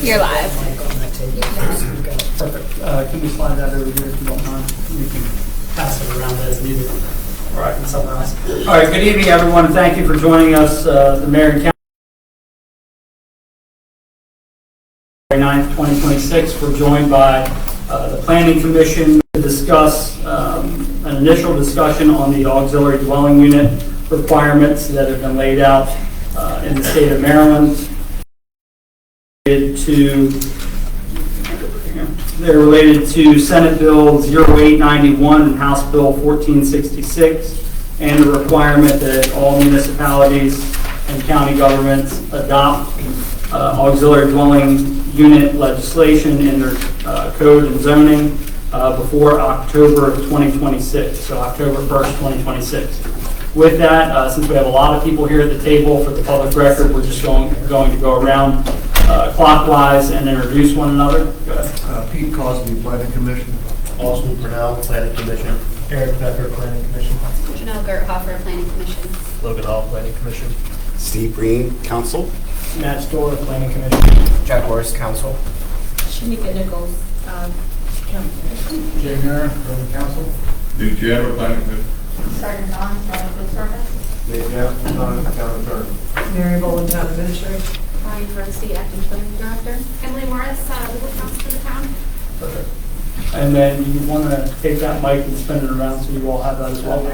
You're live. Perfect. Can we slide that over here if you don't mind? We can pass it around as needed. All right, and somewhere else. All right, good evening, everyone. Thank you for joining us, the Mayor and Council. 9th, 2026. We're joined by the Planning Commission to discuss an initial discussion on the auxiliary dwelling unit requirements that have been laid out in the state of Maryland. They're related to Senate Bill 0891 and House Bill 1466, and the requirement that all municipalities and county governments adopt auxiliary dwelling unit legislation in their code and zoning before October of 2026, so October 1st, 2026. With that, since we have a lot of people here at the table for the public record, we're just going to go around clockwise and introduce one another. Go ahead. Pete Cosby, Planning Commission. Austin Purnell, Planning Commission. Eric Becker, Planning Commission. Janelle Gerthofer, Planning Commission. Logan Hall, Planning Commission. Steve Green, Council. Matt Storer, Planning Commission. Jack Morris, Council. Shanika Nichols, County Commission. Jay Mayer, Urban Council. Duke Chandler, Planning Commission. Sergeant Don, Food Service. Dave Jackson, Town Attorney. Mary Boland, Town Administrator. Ryan Ferenczi, Acting Planning Director. Emily Morris, Legal Counsel for the town. Perfect. And then you want to take that mic and spin it around so you all have that as well.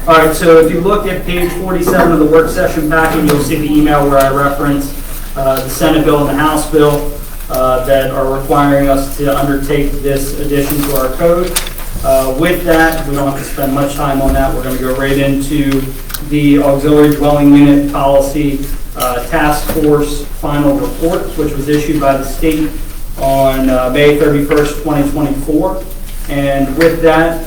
All right, so if you look at page 47 of the work session packet, you'll see the email where I referenced the Senate bill and the House bill that are requiring us to undertake this addition to our code. With that, we don't have to spend much time on that. We're going to go right into the auxiliary dwelling unit policy task force final report, which was issued by the state on May 31st, 2024. And with that,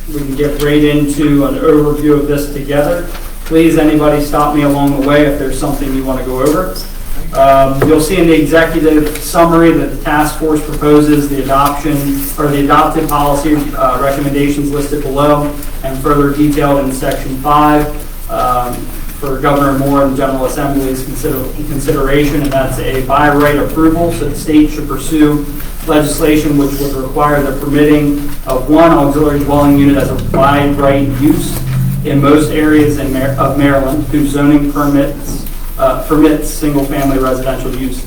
we can get right into an overview of this together. Please, anybody stop me along the way if there's something you want to go over. You'll see in the executive summary that the task force proposes the adoption or the adopted policy recommendations listed below and further detailed in section 5 for Governor Moore and General Assembly's consideration, and that's a by right approval. So the state should pursue legislation which would require the permitting of one auxiliary dwelling unit as a by right use in most areas of Maryland whose zoning permits single-family residential use.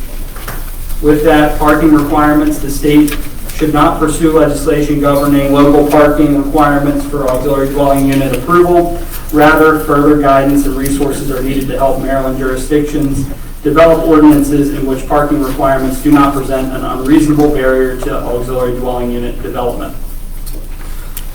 With that, parking requirements, the state should not pursue legislation governing local parking requirements for auxiliary dwelling unit approval. Rather, further guidance and resources are needed to help Maryland jurisdictions develop ordinances in which parking requirements do not present an unreasonable barrier to auxiliary dwelling unit development.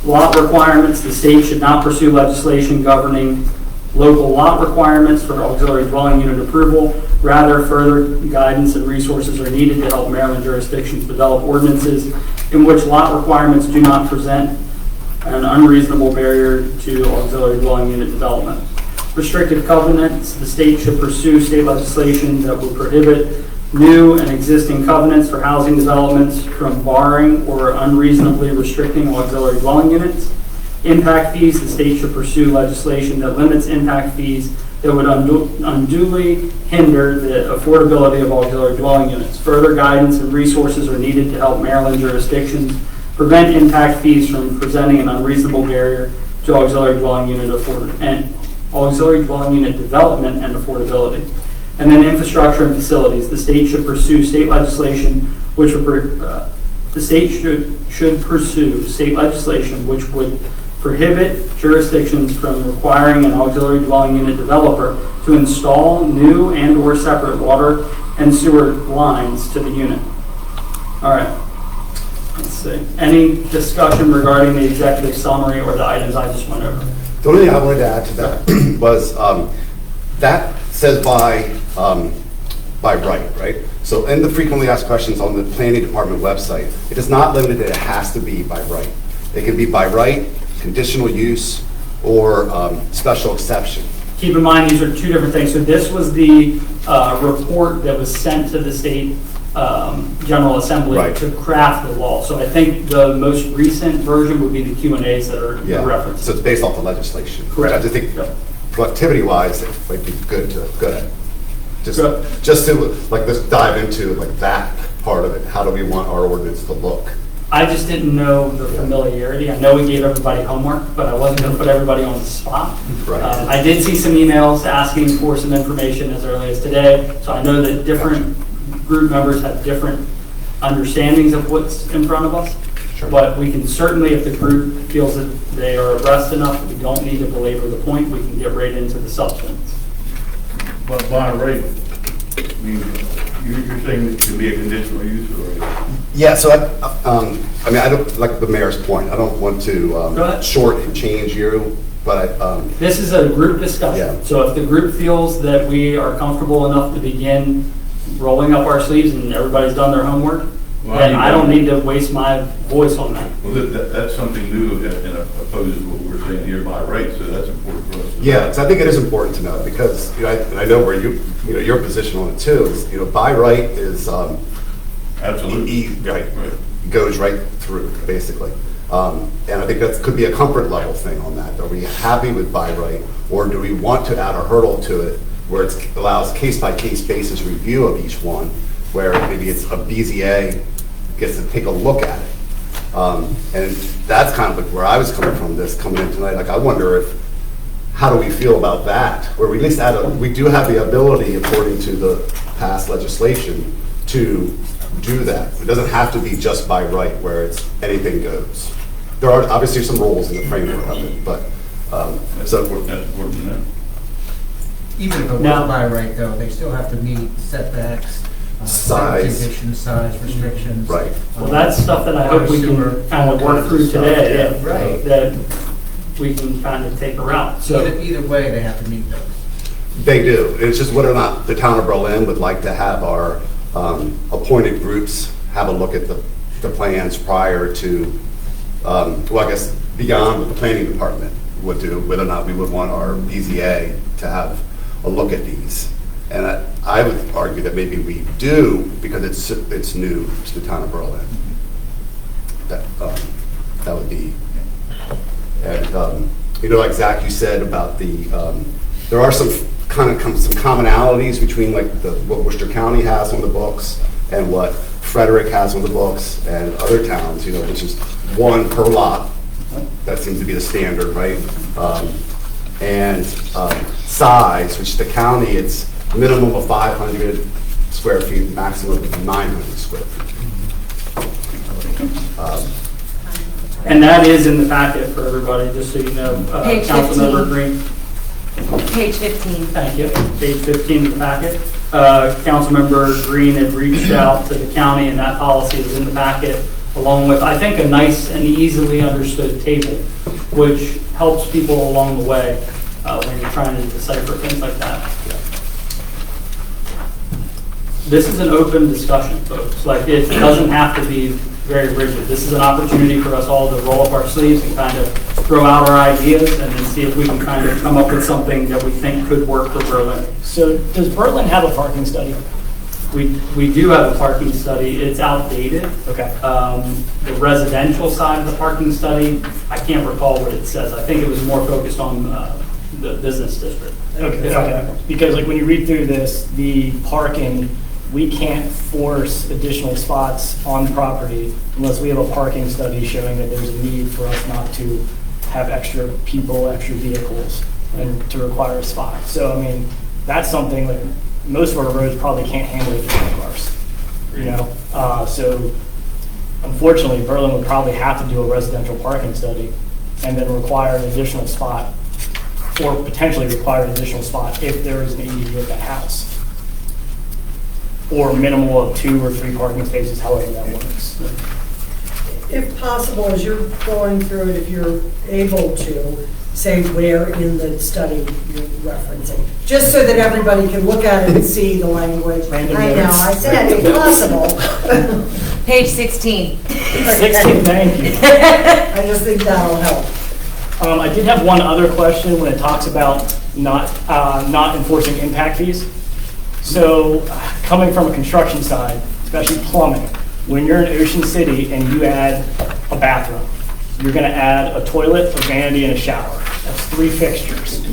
Lot requirements, the state should not pursue legislation governing local lot requirements for auxiliary dwelling unit approval. Rather, further guidance and resources are needed to help Maryland jurisdictions develop ordinances in which lot requirements do not present an unreasonable barrier to auxiliary dwelling unit development. Restrictive covenants, the state should pursue state legislation that would prohibit new and existing covenants for housing developments from barring or unreasonably restricting auxiliary dwelling units. Impact fees, the state should pursue legislation that limits impact fees that would unduly hinder the affordability of auxiliary dwelling units. Further guidance and resources are needed to help Maryland jurisdictions prevent impact fees from presenting an unreasonable barrier to auxiliary dwelling unit development and affordability. And then infrastructure and facilities, the state should pursue state legislation which would prohibit jurisdictions from requiring an auxiliary dwelling unit developer to install new and or separate water and sewer lines to the unit. All right, let's see. Any discussion regarding the executive summary or the items I just went over? The only thing I wanted to add to that was that says by right? So in the frequently asked questions on the planning department website, it is not limited that it has to be by right. It can be by right, conditional use, or special exception. Keep in mind, these are two different things. So this was the report that was sent to the state General Assembly to craft the law. So I think the most recent version would be the Q&As that are referenced. So it's based off the legislation. Correct. I just think productivity-wise, it might be good to just to like let's dive into like that part of it. How do we want our ordinance to look? I just didn't know the familiarity. I know we gave everybody homework, but I wasn't going to put everybody on the spot. Right. I did see some emails asking for some information as early as today, so I know that different group members have different understandings of what's in front of us. Sure. But we can certainly, if the group feels that they are abreast enough, we don't need to belabor the point, we can get right into the substance. But by right, I mean, you're saying it should be a conditional use or? Yeah, so I mean, I don't, like the mayor's point, I don't want to Go ahead. shortchange you, but This is a group discussion, Yeah. so if the group feels that we are comfortable enough to begin rolling up our sleeves and everybody's done their homework, Well, then I don't need to waste my voice on that. Well, that's something new and opposed to what we're saying here by right, so that's important for us. to know. yeah, so I think it is important to know because, you know, and I know where you know, your position on it too, is, you know, by right is, Absolutely. right, Right. goes right through, basically. And I think that could be a comfort level thing on that. Are we happy with by right, or do we want to add a hurdle to it where it allows case-by-case basis review of each one, where maybe it's a BZA gets to take a look at it? And that's kind of like where I was coming from this, coming in tonight. Like, I wonder if, how do we feel about that? Where we at least we do have the ability, according to the past legislation, to do that. It doesn't have to be just by right, where it's anything goes. There are obviously some rules in the framework of it, but, That's so, important to know. Even if it Now- was by right, though, they still have to meet setbacks, Size. conditions, size restrictions. Right. Well, that's stuff that I hope we Sewer, can kind of all work kinds through of stuff. today, Yeah, yeah, right. that we can kind of take a route, so. Either way, they have to meet those. they do. It's just whether or not the town of Berlin would like to have our appointed groups have a look at the plans prior to, well, I guess beyond what the planning department would do, whether or not we would want our BZA to have a look at these. And I would argue that maybe we do, because it's new to the town of Berlin. That would be, and, you know, like Zach, you said about the, there are some some commonalities between like what Worcester County has on the books and what Frederick has on the books and other towns, you know, which is one per lot. That seems to be the standard, right? And size, which the county, it's minimum of 500 square feet, maximum of 900 square feet. And that is in the packet for everybody, just so you know. Page Councilmember 15. Green. Page 15. Thank you. Page 15 of the packet. Councilmember Green had reached out to the county, and that policy is in the packet, along with, I think, a nice and easily understood table, which helps people along the way when you're trying to decipher things like that. This is an open discussion, folks. Like, it doesn't have to be very rigid. This is an opportunity for us all to roll up our sleeves and kind of throw out our ideas and then see if we can kind of come up with something that we think could work for Berlin. So does Berlin have a parking study? We do have a parking study. It's outdated. Okay. The residential side of the parking study, I can't recall what it says. I think it was more focused on the business district. Okay. Because like when you read through this, the parking, we can't force additional spots on the property unless we have a parking study showing that there's a need for us not to have extra people, extra vehicles, and to require a spot. So, I mean, that's something like most of our roads probably can't handle additional cars, you know? So unfortunately, Berlin would probably have to do a residential parking study and then require an additional spot, or potentially require an additional spot if there is an ADU at that house. Or minimal of 2 or 3 parking spaces, however that works. If possible, as you're going through it, if you're able to, say where in the study you're referencing, just so that everybody can look at it and see the language. Random I know, notes. I said if possible. Page 16. 16, thank you. I just think that'll help. I did have one other question when it talks about not enforcing impact fees. So coming from a construction side, especially plumbing, when you're in Ocean City and you add a bathroom, you're going to add a toilet, a vanity, and a shower. That's 3 fixtures.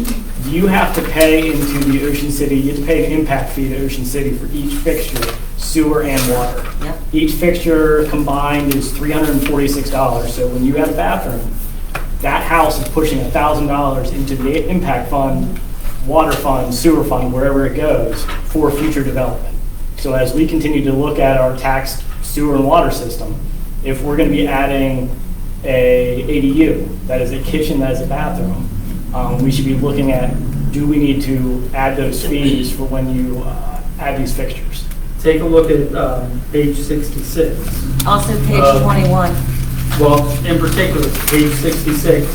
You have to pay into the Ocean City, you have to pay an impact fee to Ocean City for each fixture, sewer and water. Yep. Each fixture combined is $346. So when you have a bathroom, that house is pushing $1,000 into the impact fund, water fund, sewer fund, wherever it goes, for future development. So as we continue to look at our taxed sewer and water system, if we're going to be adding a ADU, that is a kitchen, that is a bathroom, we should be looking at, do we need to add those fees for when you add these fixtures? Take a look at page 66. Also page Uh, 21. Well, in particular, page 66,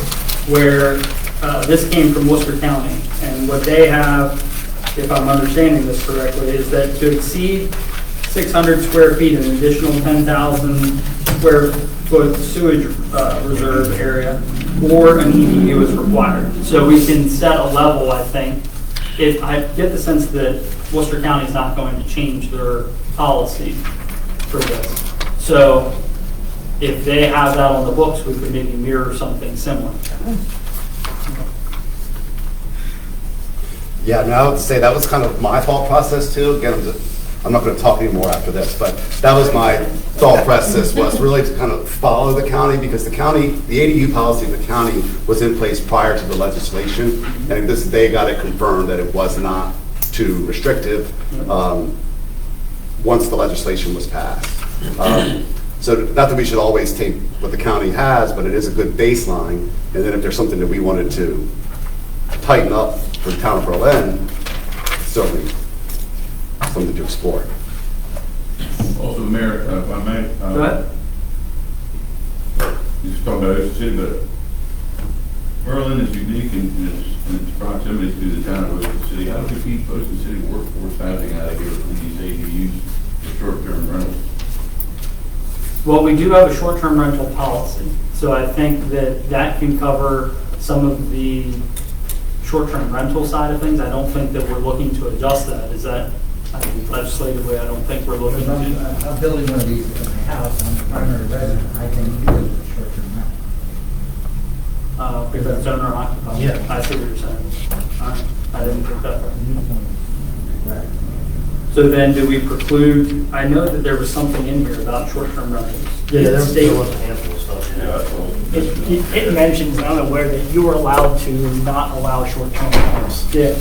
where this came from Worcester County. And what they have, if I'm understanding this correctly, is that to exceed 600 square feet, an additional 10,000 square foot sewage reserve area, or an EDU is required. So we can set a level, I think. If I get the sense that Worcester County is not going to change their policy for this. So if they have that on the books, we could maybe mirror something similar. Yeah, now I would say that was kind of my thought process too. Again, I'm not going to talk anymore after this, but that was my thought process, was really to kind of follow the county, because the county, the ADU policy of the county was in place prior to the legislation. And they got it confirmed that it was not too restrictive once the legislation was passed. So not that we should always take what the county has, but it is a good baseline. And then if there's something that we wanted to tighten up for the town of Berlin, certainly something to explore. Also, Mayor, if I may. Go ahead. You just talking about Ocean City, but Berlin is unique in its proximity to the town of Ocean City. How do we keep Ocean City workforce housing out of here with these ADUs for short-term rentals? Well, we do have a short-term rental policy, so I think that that can cover some of the short-term rental side of things. I don't think that we're looking to adjust that. Is that, I mean, legislatively, I don't think we're looking to. I'm building one of these in my house, I'm a primary resident, I can use it for short-term rental. Because it's owner occupied. Yeah. I see what you're saying. All right. I didn't think that. Right. So then do we preclude, I know that there was something in here about short-term rentals. Yeah, there State- was a handful of stuff. It mentions, and I'm aware that you are allowed to not allow short-term rentals. Yeah.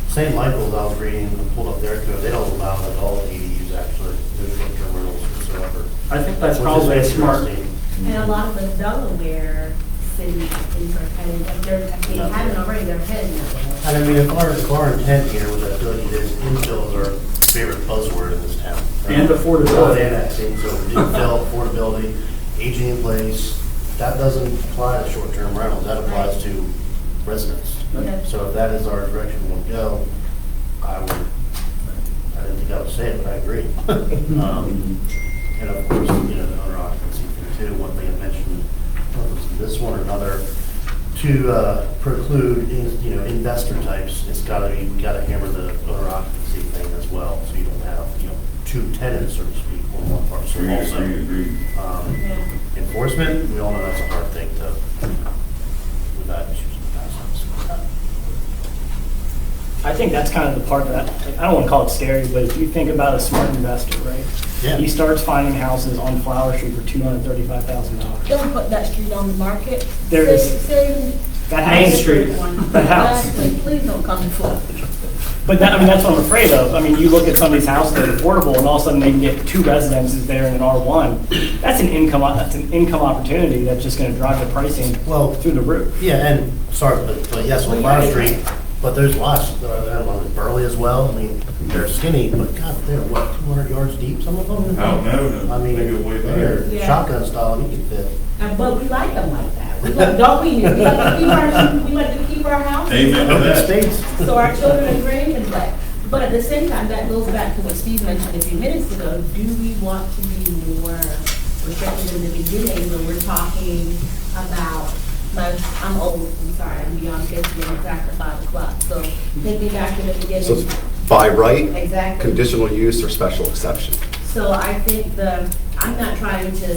St. Michael's, I was reading, pulled up their code, they don't allow adult ADUs actually, no short-term rentals whatsoever. I think that's Which is probably a smart. interesting. And a lot of the Delaware cities, things are heading, if they haven't already, they're heading that way. And I mean, if our intent here was that good, is infill is our favorite buzzword in this town. And affordability. Annexing, so infill, affordability, aging in place, that doesn't apply to short-term rentals, that applies to residents. Okay. So if that is our direction we want to go, I didn't think I would say it, but I agree. And of course, you know, the owner occupancy thing too, one thing I mentioned, this one or another, to preclude, you know, investor types, it's gotta be, we gotta hammer the owner occupancy thing as well, so you don't have, you know, two tenants, so to speak, on one parcel also. Agree. Enforcement, we all know that's a hard thing to, we've had issues in the past. I think that's kind of the part that, I don't want to call it scary, but if you think about a smart investor, right? Yeah. He starts finding houses on Flower Street for $235,000. Don't put that street on the market. There is- Say- That Main house, Street, that house. Exactly. Please don't come to Florida. but that, I mean, that's what I'm afraid of. I mean, you look at some of these houses that are affordable, and all of a sudden they can get two residences there in an R1. That's an income opportunity that's just going to drive the pricing Well, through the roof. yeah, and, sorry, but yes, on Flower Street, but there's lots, I don't know, Burley as well, I mean, they're skinny, but God, they're what, 200 yards deep, some of them? I don't know. I mean, They go way back. they're Yeah. shotgun style, and you can fit. But we like them like that. We like, don't we? We like to keep our house. Amen to Open that. space. So our children and grandkids play. But at the same time, that goes back to what Steve mentioned a few minutes ago. Do we want to be more restricted in the beginning when we're talking about, I'm old, I'm sorry, I'm beyond 50 and it's after 5 o'clock. So thinking back to the So beginning. it's by right, Exactly. conditional use, or special exception. So I think I'm not trying to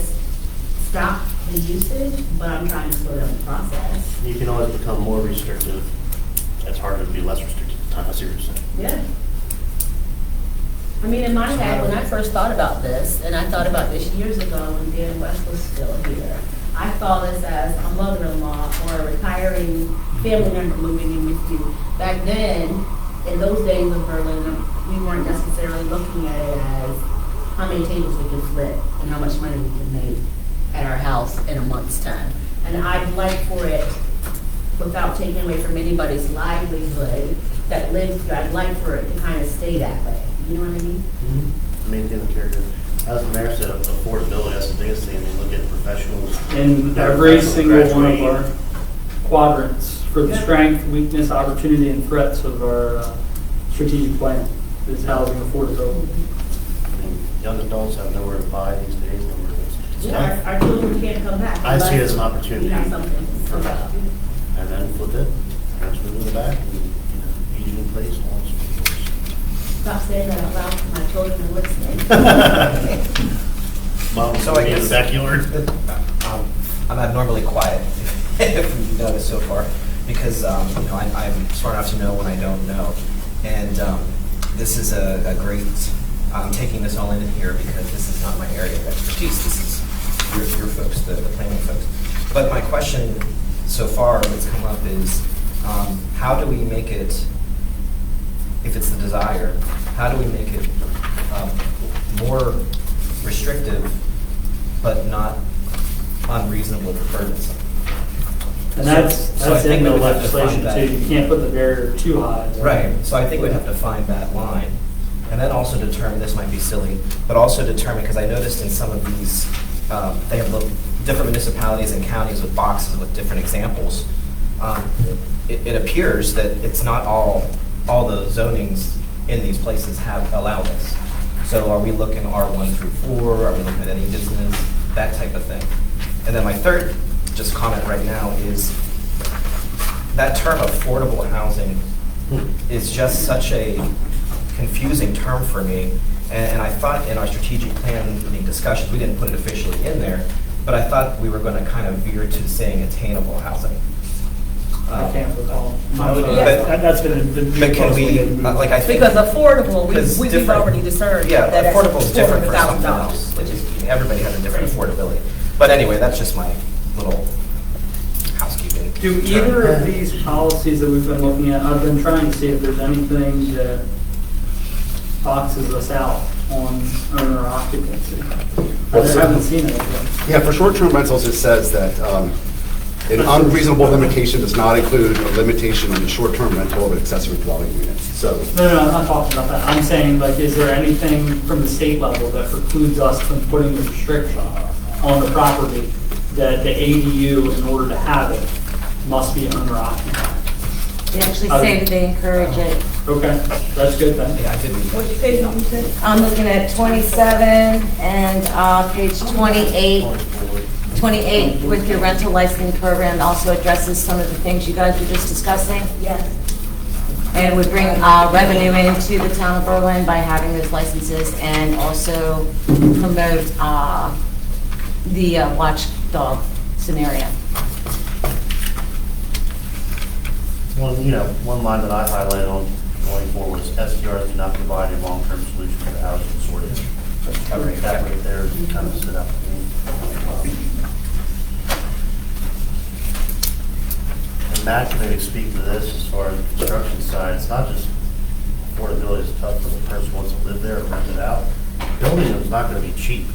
stop the usage, but I'm trying to slow down the process. You can always become more restrictive. It's harder to be less restrictive at the time. I see what you're saying. Yeah. I mean, in my head, when I first thought about this, and I thought about this years ago when Dan West was still here, I saw this as a mother-in-law or a retiring family member moving in with you. Back then, in those days of Berlin, we weren't necessarily looking at it as how many tables we could flip and how much money we could make at our house in a month's time. And I'd like for it, without taking away from anybody's livelihood that lives here, I'd like for it to kind of stay that way. You know what I mean? I mean, again, as the mayor said, affordability, that's the biggest thing. I mean, look at professionals. In every single one of our quadrants for the strength, weakness, opportunity, and threats of our strategic plan is housing affordability. I mean, young adults have nowhere to buy these days. Yeah, our children can't come back. I see it as an opportunity. We have something to come back. And then flip it, transfer it in the back, and, ease in place, and all this. Stop saying that out loud because my children are listening. Mom, So I in the guess- backyard. I'm abnormally quiet, if you've noticed so far, because, I'm smart enough to know when I don't know. And this is a great, I'm taking this all in here because this is not my area of expertise. This is your folks, the planning folks. But my question so far that's come up is, how do we make it, if it's the desire, how do we make it more restrictive, but not unreasonable or burdensome? And that's So I think in the we would have to legislation find too. that. You can't put the barrier too high. Right, so I think we'd have to find that line, and then also determine, this might be silly, but also determine, because I noticed in some of these, they have little different municipalities and counties with boxes with different examples. It appears that it's not all the zonings in these places have allow this. So are we looking R1 through 4, are we looking at any business, that type of thing? And then my third just comment right now is that term affordable housing is just such a confusing term for me. And I thought in our strategic planning discussions, we didn't put it officially in there, but I thought we were going to kind of veer to saying attainable housing. I can't recall. That's been the. But can we, like, I think. Because affordable, Because we've different- already discerned Yeah, that it's affordable is different for something $400,000. else. It just, everybody has a different affordability. But anyway, that's just my little housekeeping. Do either of these policies that we've been looking at, I've been trying to see if there's anything that boxes us out on owner occupancy. I haven't seen it yet. Yeah, for short-term rentals, it says that an unreasonable limitation does not include a limitation on the short-term rental of an accessory dwelling unit. So, No, I'm not talking about that. I'm saying, like, is there anything from the state level that precludes us from putting a restriction on the property that the ADU, in order to have it, must be owner occupied? They actually say that they encourage it. Okay, that's good then. Yeah, I didn't. What'd you say, something you said? I'm looking at 27 and page 28 with your rental licensing program also addresses some of the things you guys were just discussing. Yes. And would bring revenue into the town of Berlin by having those licenses and also promote the watchdog scenario. One line that I highlighted on going forward is STRs do not provide a long-term solution to the housing shortage. That right there kind of stood out to me. And Matt can maybe speak to this as far as the construction side. It's not just affordability is tough for the person who wants to live there or rent it out. Building them is not going to be cheap.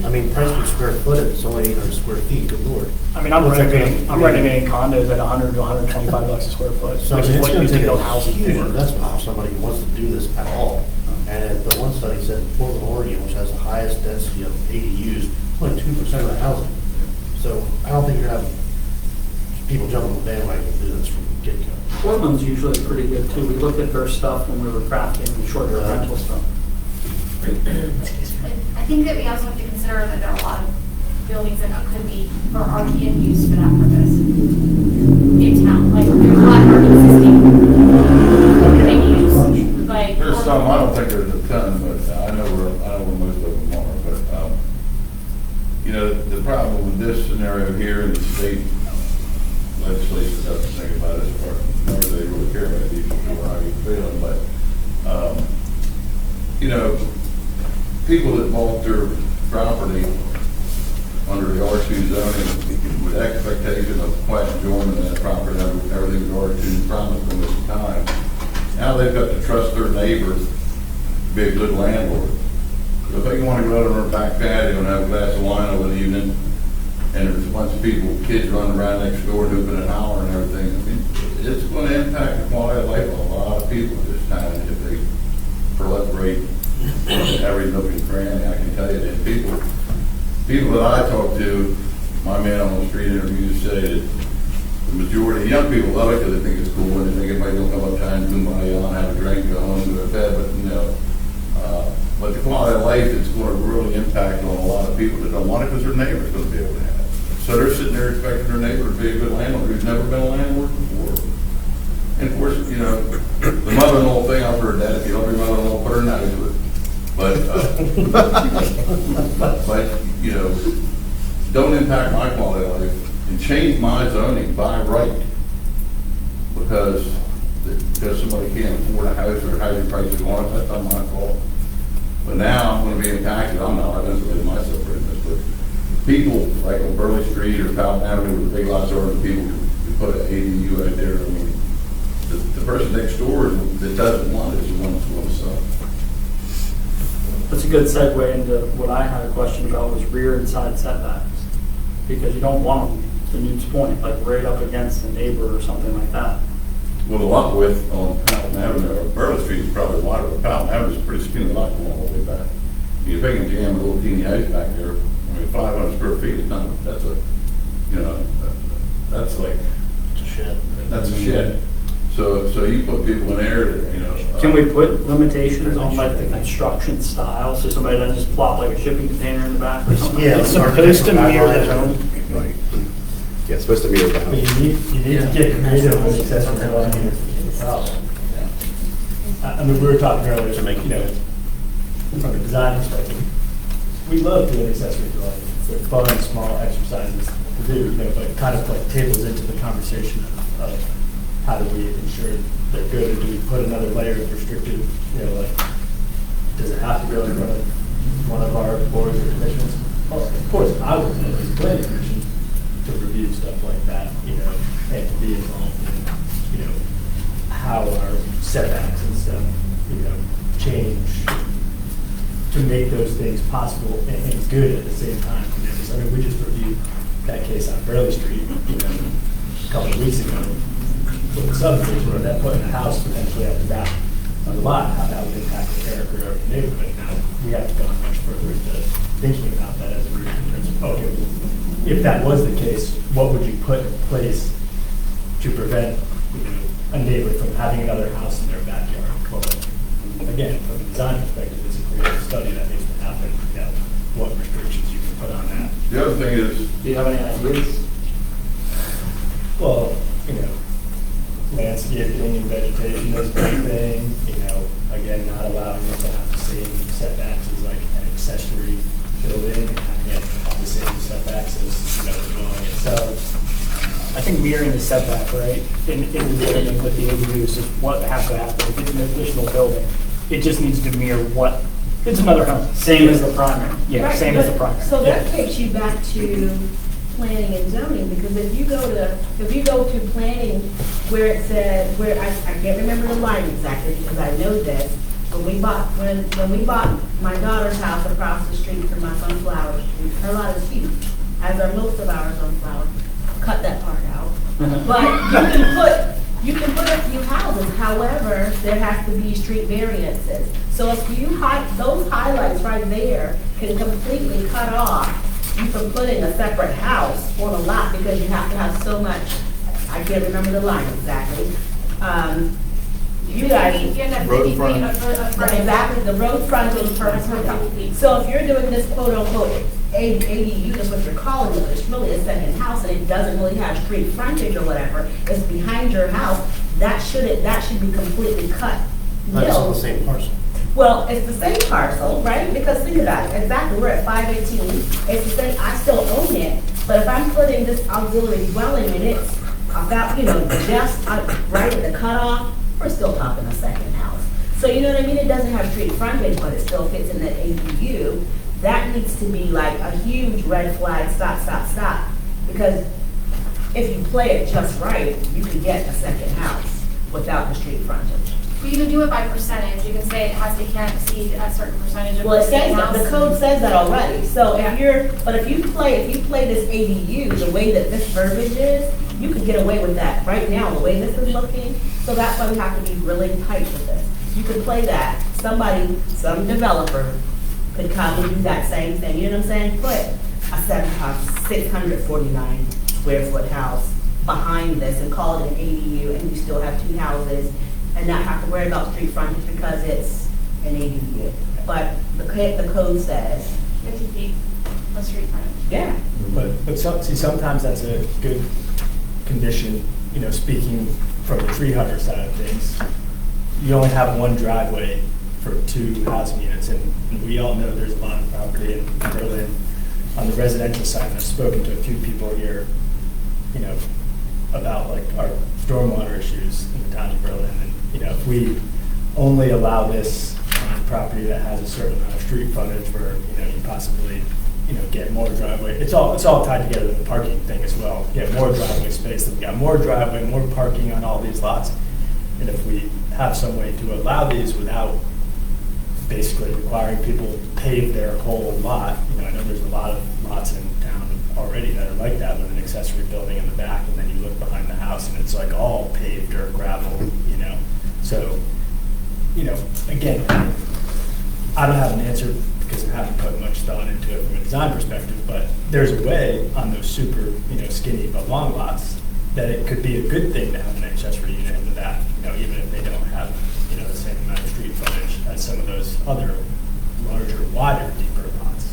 I mean, price per square foot, it's only 800 square feet, good lord. I mean, I'm renting condos at 100 to 125 bucks a square foot, So which it's is what going you to take build a houses huge for. investment for somebody who wants to do this at all. And the one study said Portland, Oregon, which has the highest density of ADUs, only 2% of the housing. So I don't think you're going to have people jumping on the bandwagon to do this from the get-go. Portland's usually pretty good too. We looked at their stuff when we were crafting the short-term rental stuff. I think that we also have to consider that there are a lot of buildings that could be, or are in use for that purpose in town. Like, there's a lot of existing ADUs, like. There's some, I don't think there's a ton, but I know where most of them are, but, the problem with this scenario here in the state legislation doesn't think about it as far as, nor do they really care about these, or how you feeling, but, you know, people that bought their property under the R2 zoning with expectation of quiet enjoyment of that property, everything was R2 promised them at the time. Now they've got to trust their neighbor to be a good landlord. So if they want to go out on their back patio and have a glass of wine over the evening, and there's a bunch of people, kids running around next door hooping and hollering and everything, I mean, it's going to impact the quality of life of a lot of people this time if they proliferate every nook and cranny. I can tell you that people that I talk to, my man on the street interviews say that the majority of young people love it because they think it's cool and they think everybody will come up time and kumbaya and have a drink, go home, go to bed, but you know, but the quality of life is going to really impact on a lot of people that don't want it because their neighbor's going to be able to have it. So they're sitting there expecting their neighbor to be a good landlord who's never been a landlord before. And of course, you know, the mother-in-law thing, I've heard that, if you love your mother-in-law, put her nose to it. But, you know, don't impact my quality of life and change my zoning by right because somebody can't afford a house or housing prices are going up, that's not my fault. But now I'm going to be impacted. I'm not insulating myself from this, but people like on Burley Street or Powell Avenue where the big lots are, the people who put an ADU out there, I mean, the person next door that doesn't want it is the one that's going to sell. That's a good segue into what I had a question about was rear and side setbacks. Because you don't want them, to Newt's point, like right up against a neighbor or something like that. Well, the lot width on Powell Avenue, or Burley Street is probably wider, but Powell Avenue is a pretty skinny lot going all the way back. If they can jam a little teeny house back there, I mean, 500 square feet is not, that's a, you know, that's like, It's a shed. that's a shed. So you put people in there that, you know. Can we put limitations on like the construction style, so somebody doesn't just plop like a shipping container in the back or something? Yeah. It's supposed to mirror the home. Right. Yeah, it's supposed to mirror the But house. you need to get creative with accessory dwelling units is the problem. I mean, we were talking earlier, to make, you know, from a design perspective, we love doing accessory dwelling units. They're fun, small exercises to do, you know, but kind of like tables into the conversation of how do we ensure they're good, or do we put another layer of restrictive, you know, like, does it have to go in front of one of our boards or commissions? Well, of course, I would know as a planning commission to review stuff like that, you know, and to be involved in, you know, how our setbacks and stuff, you know, change to make those things possible and good at the same time. I mean, we just reviewed that case on Burley Street, you know, a couple of weeks ago, with the subdivision, where that putting a house potentially at the back of the lot, how that would impact the character of the neighborhood. Now, we have to go much further into thinking about that as a root principle. Okay, well, if that was the case, what would you put in place to prevent, you know, a neighbor from having another house in their backyard? Well, again, from a design perspective, it's a creative study that needs to happen, you know, what restrictions you can put on that. The other thing is, Do you have any ideas? Well, you know, landscaping and vegetation is one thing, you know, again, not allowing it to have the same setbacks as like an accessory building, and having it have the same setbacks as, you know, the dwelling itself. I think mirroring the setback, right, in the building with the ADUs is what has to happen. If it's an additional building, it just needs to mirror what, it's another home. Same as the primary. Yeah, Right, same as the but- primary. So that Yeah. takes you back to planning and zoning, because if you go to planning where it said, where, I can't remember the line exactly, because I know this, when we bought my daughter's house across the street from us on Flower Street, her lot is huge, as are most of ours on Flower, cut that part out. But you can put a few houses, however, there has to be street variances. So if you those highlights right there can completely cut off you from putting a separate house on a lot, because you have to have so much, I can't remember the line exactly. You guys. You end up Road 50 feet frontage. of Exactly, the road frontage per person. So if you're doing this quote unquote ADU, that's what you're calling it, it's really a second house and it doesn't really have street frontage or whatever, it's behind your house, that should be completely cut. That's on No. the same parcel. Well, it's the same parcel, right? Because think about it, exactly, we're at 518, it's the same, I still own it, but if I'm putting this auxiliary dwelling and it's about, you know, just right at the cutoff, we're still talking a second house. So you know what I mean? It doesn't have street frontage, but it still fits in that ADU. That needs to be like a huge red flag, stop, stop, stop. Because if you play it just right, you can get a second house without the street frontage. Well, you can do it by percentage. You can say it can't exceed a certain percentage of Well, it the says that, the house. code says that already. So Yeah. if you play this ADU, the way that this verbiage is, you could get away with that right now, the way this is looking. So that's why we have to be really tight with this. You could play that, some developer could come and do that same thing, you know what I'm saying? Put a 649 square foot house behind this and call it an ADU, and you still have 2 houses and not have to worry about street frontage because it's an ADU. But the code says, 50 feet of street frontage. yeah. But sometimes that's a good condition, you know, speaking from the tree hugger side of things. You only have one driveway for 2 housing units, and we all know there's a lot of property in Berlin on the residential side. I've spoken to a few people here, you know, about like our stormwater issues in the town of Berlin. And, you know, if we only allow this on a property that has a certain amount of street frontage where, you know, you possibly, you know, get more driveway. It's all tied together with the parking thing as well. Get more driveway space, then we got more driveway, more parking on all these lots. And if we have some way to allow these without basically requiring people to pave their whole lot, you know, I know there's a lot of lots in town already that are like that with an accessory building in the back, and then you look behind the house and it's like all paved dirt, gravel, you know. So, you know, again, I don't have an answer because I haven't put much thought into it from a design perspective, but there's a way on those super, you know, skinny but long lots that it could be a good thing to have an accessory unit into that, you know, even if they don't have, you know, the same amount of street frontage as some of those other larger, wider, deeper lots.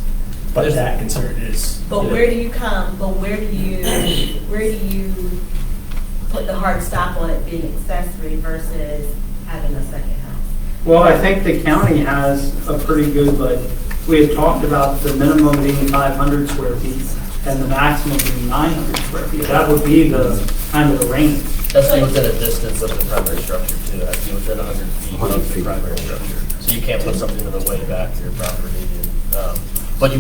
But that concern is. But where do you put the hard stop on it being accessory versus having a second house? Well, I think the county has a pretty good, but we had talked about the minimum being 500 square feet and the maximum being 900 square feet. That would be the kind of the range. That's within a distance of the primary structure too, that's within 100 feet of the primary structure. So you can't put something in the way back to your property. But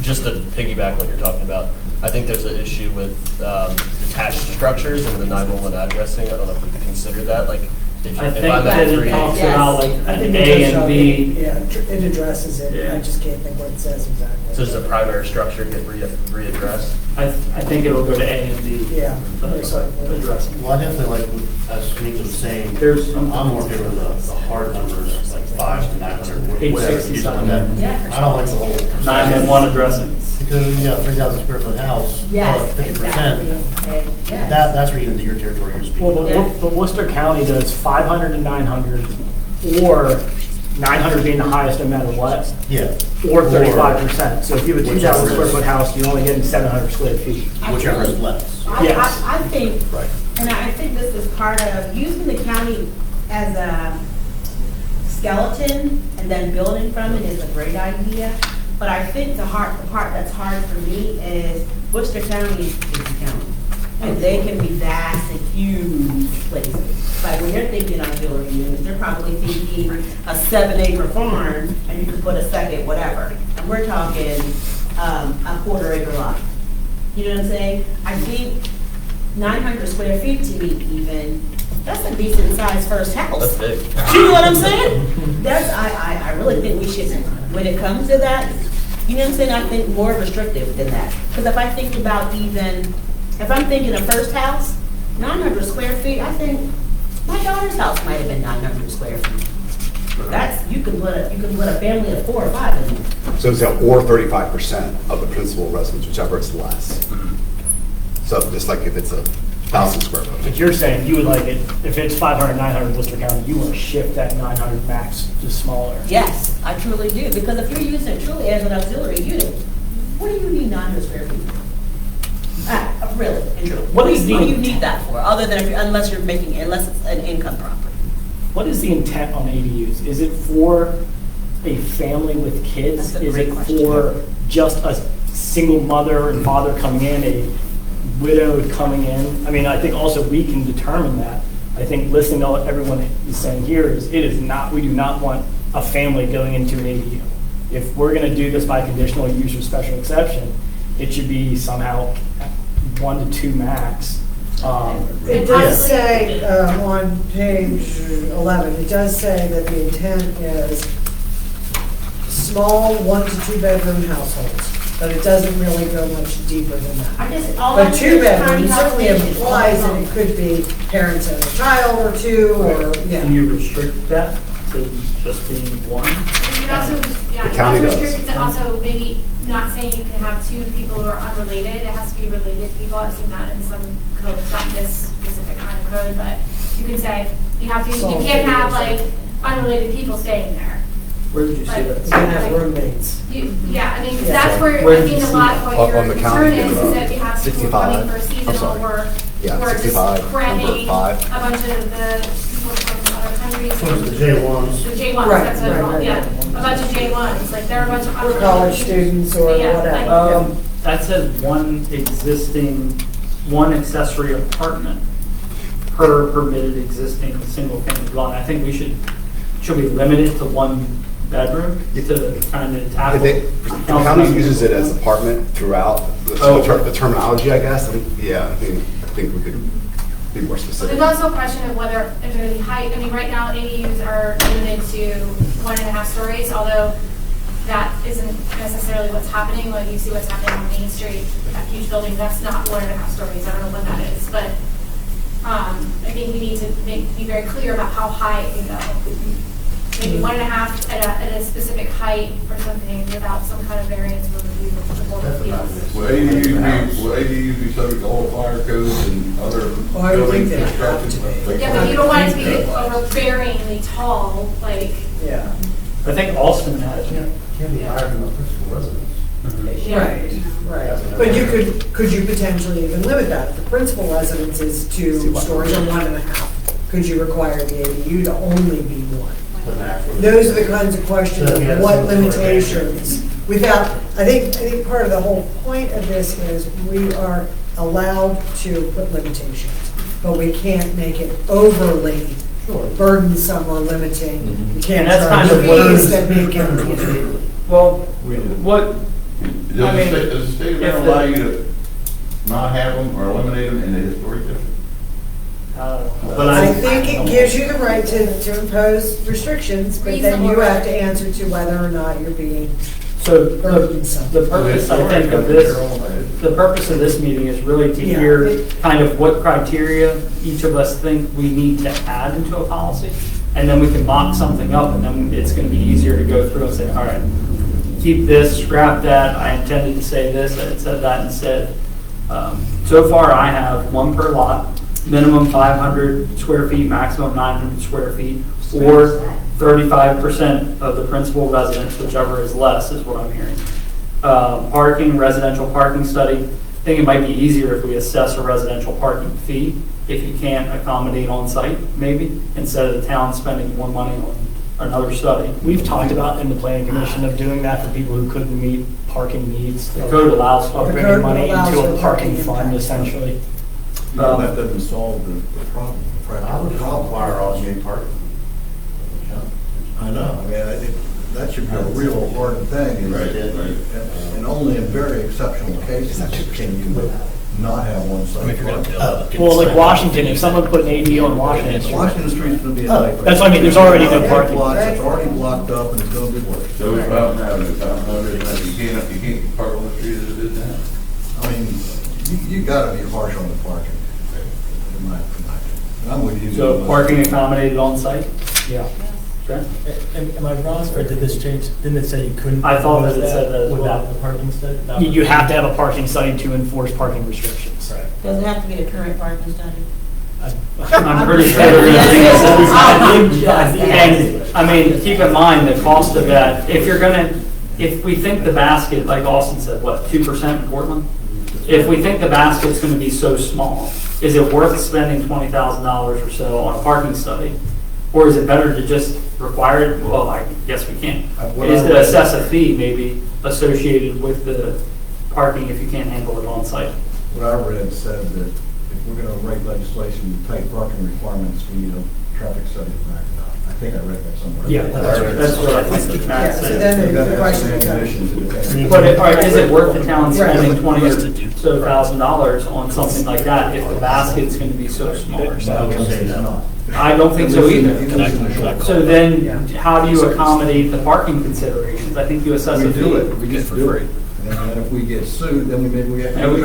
just to piggyback what you're talking about, I think there's an issue with detached structures and the 911 addressing. I don't know if we could consider that, like, I think that it talks about like I think A it does and show B. Yeah, it addresses it. Yeah. I just can't think what it says exactly. So does the primary structure get readdressed? I think it'll go to A and B. Yeah, most likely. Addressing. Well, I definitely like, as Shanika was saying, There's some- I'm more favorite of the hard numbers, like 5 to 900, whatever. 860 something. Yeah. I don't like the whole percentage. 911 addressing. Because when you got a 3,000 square foot house, Yes, 50%, exactly. Yes. that's where you get into your territory you're speaking Well, of. but Worcester County does 500 and 900, or 900 being the highest no matter what, Yeah. or 35%. So if you have a 2,000 square foot house, you're only getting 700 square feet. Whichever is less. Yes. I think, Right. and I think this is part of using the county as a skeleton and then building from it is a great idea. But I think the part that's hard for me is Worcester County is a county. And they can be vast and huge places. Like when you're thinking auxiliary units, they're probably thinking a 7-acre farm and you can put a second whatever. And we're talking a 1/4 acre lot. You know what I'm saying? I think 900 square feet to me even, that's a decent sized first house. That's big. You know what I'm saying? I really think we should, when it comes to that, you know what I'm saying, I think more restrictive than that. Because if I think about if I'm thinking a first house, 900 square feet, I think my daughter's house might have been 900 square feet. You can put a family of 4 or 5 in there. So it's or 35% of the principal residence, whichever is less. So just like if it's 1,000 square foot. But you're saying you would like it, if it's 500, 900 Worcester County, you want to shift that 900 max to smaller. Yes, I truly do, because if you're using it truly as an auxiliary unit, what do you need 900 square feet? Really, and truly. What is do you the- need that for, other than unless it's an income property? What is the intent on ADUs? Is it for a family with kids? That's a Is great it question. for just a single mother and father coming in, a widow coming in? I mean, I think also we can determine that I think listening to what everyone is saying here is, we do not want a family going into an ADU. If we're going to do this by conditional use or special exception, it should be somehow 1 to 2 max. It does say on page 11, it does say that the intent is small 1 to 2 bedroom households, but it doesn't really go much deeper than that. I just, all But I'm 2 saying is bedroom tiny certainly houses is implies that all it could be parents and a child or 2, or, Can yeah. you restrict that to just being 1? You can also, yeah, The county you also does. restrict it, also maybe not saying you can have 2 people who are unrelated, it has to be related people, I've seen that in some codes, not this specific kind of code, but you can say, you can't have like unrelated people staying there. Where did you see You that? can have roommates. Yeah, I mean, 'cause Yeah. that's where Where I did you think a see lot that? of what On your the concern county, is that you have people 65. coming for I'm seasonal sorry. work. Yeah, Who are just 65, number cramming 5. a bunch of the people from other countries. The J1s. The J1s, Right, that's what it's right, called, right, yeah, right. a bunch of J1s, like there are a bunch of. Or unrelated college people. students or Yeah, whatever. That says one accessory apartment per permitted existing single-family dwelling. I think should we limit it to 1 bedroom to kind of tackle? The county uses it as apartment throughout, the terminology, I guess. Yeah, I think we could be more But specific. there's also a question of whether, if there's the height, I mean, right now ADUs are limited to 1.5 stories, although that isn't necessarily what's happening. Like you see what's happening on Main Street, that huge building, that's not 1.5 stories. I don't know what that is, but I think we need to be very clear about how high it can go. Maybe 1.5 at a specific height or something without some kind of variance for review of the Board of Appeals. Will ADUs be subject to all fire codes and other Well, I would think building they have construction? to be. Yeah, but you don't want it to be overbearingly tall, like. Yeah. I think Alston has, Can't be higher than the principal residence. Right, right. But could you potentially even limit that? If the principal residence is 2 stories or 1.5, could you require the ADU to only be 1? Those are the kinds of questions So, yeah, of what so- limitations, without, I think part of the whole point of this is we are allowed to put limitations, but we can't make it overly burdensome or limiting. We can't And that's charge kind of what fees that make it. well, what, Does I mean, the state of if Maryland the- allow you to not have them or eliminate them in the historic district? but I think it gives you the right to impose restrictions, but then you have to answer to whether or not you're being So burdensome. the purpose, I think, of this, the purpose of this meeting is really to Yeah. hear kind of what criteria each of us think we need to add into a policy. And then we can mock something up, and then it's going to be easier to go through and say, all right, keep this, scrap that, I intended to say this, I said that instead. So far, I have 1 per lot, minimum 500 square feet, maximum 900 square feet, or 35% of the principal residence, whichever is less, is what I'm hearing. Parking, residential parking study. I think it might be easier if we assess a residential parking fee, if you can't accommodate on-site, maybe, instead of the town spending more money on another study. We've talked about in the planning commission of doing that for people who couldn't meet parking needs. The code allows Of for The it. bringing code money allows into for a parking parking fund impact. essentially. That doesn't solve the problem. I would require all J parking. I know, I mean, that should be a real hard thing, Right, and right. and only in very exceptional cases can you not have one I mean, if you're gonna side. build it. Well, like Washington, if someone put an ADU on Washington Street, Washington Street's gonna be a Oh, nightmare. that's what I mean, there's already no parking. It's already blocked up and it's gonna be worse. So it's about having you can't park on the street as it is now. I mean, you gotta be harsh on the parking, in my opinion. And I'm with you. So parking accommodated on-site? yeah. Okay. Am I wrong, or did this change, didn't it say you couldn't? I thought that it impose said that as well. Without the parking study? You have to have a parking study to enforce parking restrictions. Right. Does it have to be a current parking study? I'm pretty sure they're gonna think it's I'm just And, I mean, keep in mind the cost of that, if we think the basket, like Austin said, what, 2% in Portland? If we think the basket's gonna be so small, is it worth spending $20,000 or so on a parking study? Or is it better to just require it? Well, I guess we can't. Is to assess a fee maybe associated with the parking if you can't handle it on site? What I read said that if we're gonna write legislation, tight parking requirements, we need a traffic study to back it up. I think I read that somewhere. Yeah, that's what I think Matt Yeah, so said. then the question That's an becomes, addition to the- But all right, is it worth the town spending Right. $20 or so $1,000 on something like that if the basket's gonna be so small? I would say it's not. I don't think so either. Exactly. So then, how do you accommodate the parking considerations? I think you assess a We fee. do it, we get it for free. And then if we get sued, then maybe we have to. And we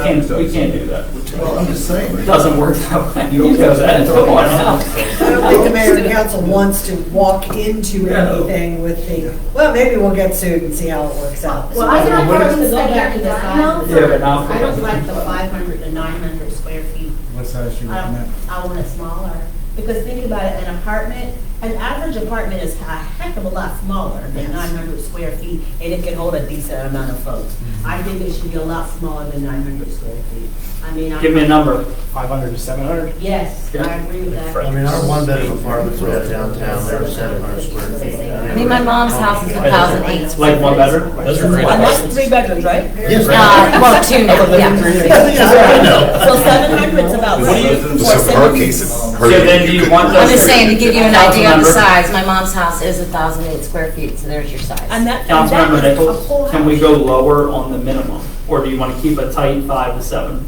can't do that. Well, I'm just saying. It doesn't work that way. You know that. Come on now. I don't think the mayor and council wants to walk into anything with the, well, maybe we'll get sued and see how it works out. Well, I don't want to go back to the Yeah, size. but now- I don't like the 500 to 900 square feet. What size do you want that? I want it smaller. Because think about it, an apartment, an average apartment is a heck of a lot smaller than 900 square feet, and it can hold a decent amount of folks. I think it should be a lot smaller than 900 square feet. I mean, Give me a number. 500 to 700? Yes, I agree with that. I mean, our one-bedroom apartments we have downtown, they're 700 square feet. I mean, my mom's house is 1,008. Like one bedroom? Those are great. And that's 3 bedrooms, right? Well, 2 now, yeah. So 700 is about. So per case, So then do you want I'm those? just saying, to give you an idea of the Councilmember- size, my mom's house is 1,008 square feet, so there's your size. And that Councilmember is a Nichols, whole can we house. go lower on the minimum? Or do you want to keep a tight 5 to 7?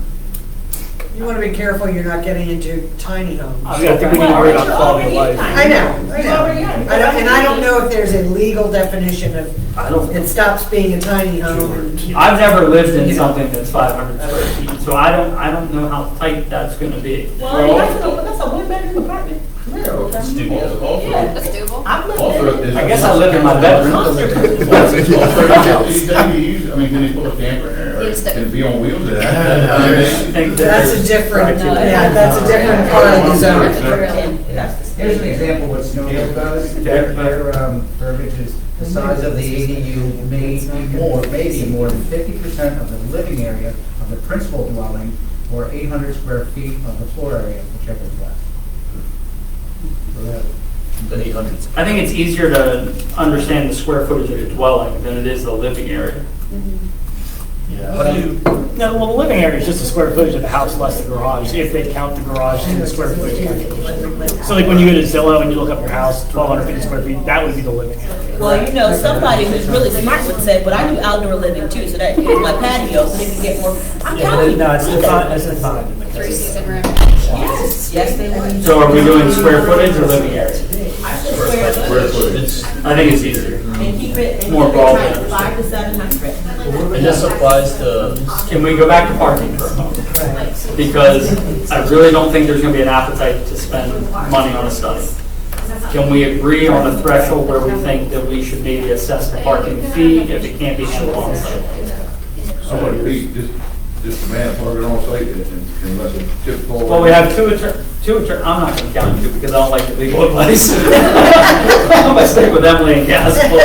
You want to be careful you're not getting into tiny homes. I think we need to worry about quality of life. I know. And I don't know if there's a legal definition of, I don't, it stops being a tiny home. and- I've never lived in something that's 500 square feet, so I don't know how tight that's going to be. Well, that's a 1-bedroom apartment. Also, I've lived also, in it. is- I guess I live in my bedroom. Also, these ADUs, I mean, can they put a camper in there? Yes, Can it be on wheels? That's a different, yeah, that's a different part of the zone. Here's an example what Scale does. Their verbiage is the size of the ADU may be more than 50% of the living area of the principal dwelling or 800 square feet of the floor area, whichever is less. The 800. I think it's easier to understand the square footage of the dwelling than it is the living area. No, well, the living area is just the square footage of the house less the garage, if they count the garage in the square footage. So like when you go to Zillow and you look up your house, 1,250 square feet, that would be the living area. Well, you know, somebody who's really smart would say, but I do outdoor living too, so that is my patio, so they can get more. I'm telling you. No, it's defined in the code. 3-season room. Yes, they would. So are we doing square footage or living area? I said square footage. I think it's easier. And keep it, and More keep it broad. tight, 5 to 700. And this applies to, Can we go back to parking for a moment? Because I really don't think there's going to be an appetite to spend money on a study. Can we agree on a threshold where we think that we should maybe assess the parking fee if it can't be handled on site? I want to be, just a man parking on site and let the chips fall. Well, we have two attorneys, I'm not going to count you because I don't like the legal advice. I'm going to stick with Emily and Gaskell.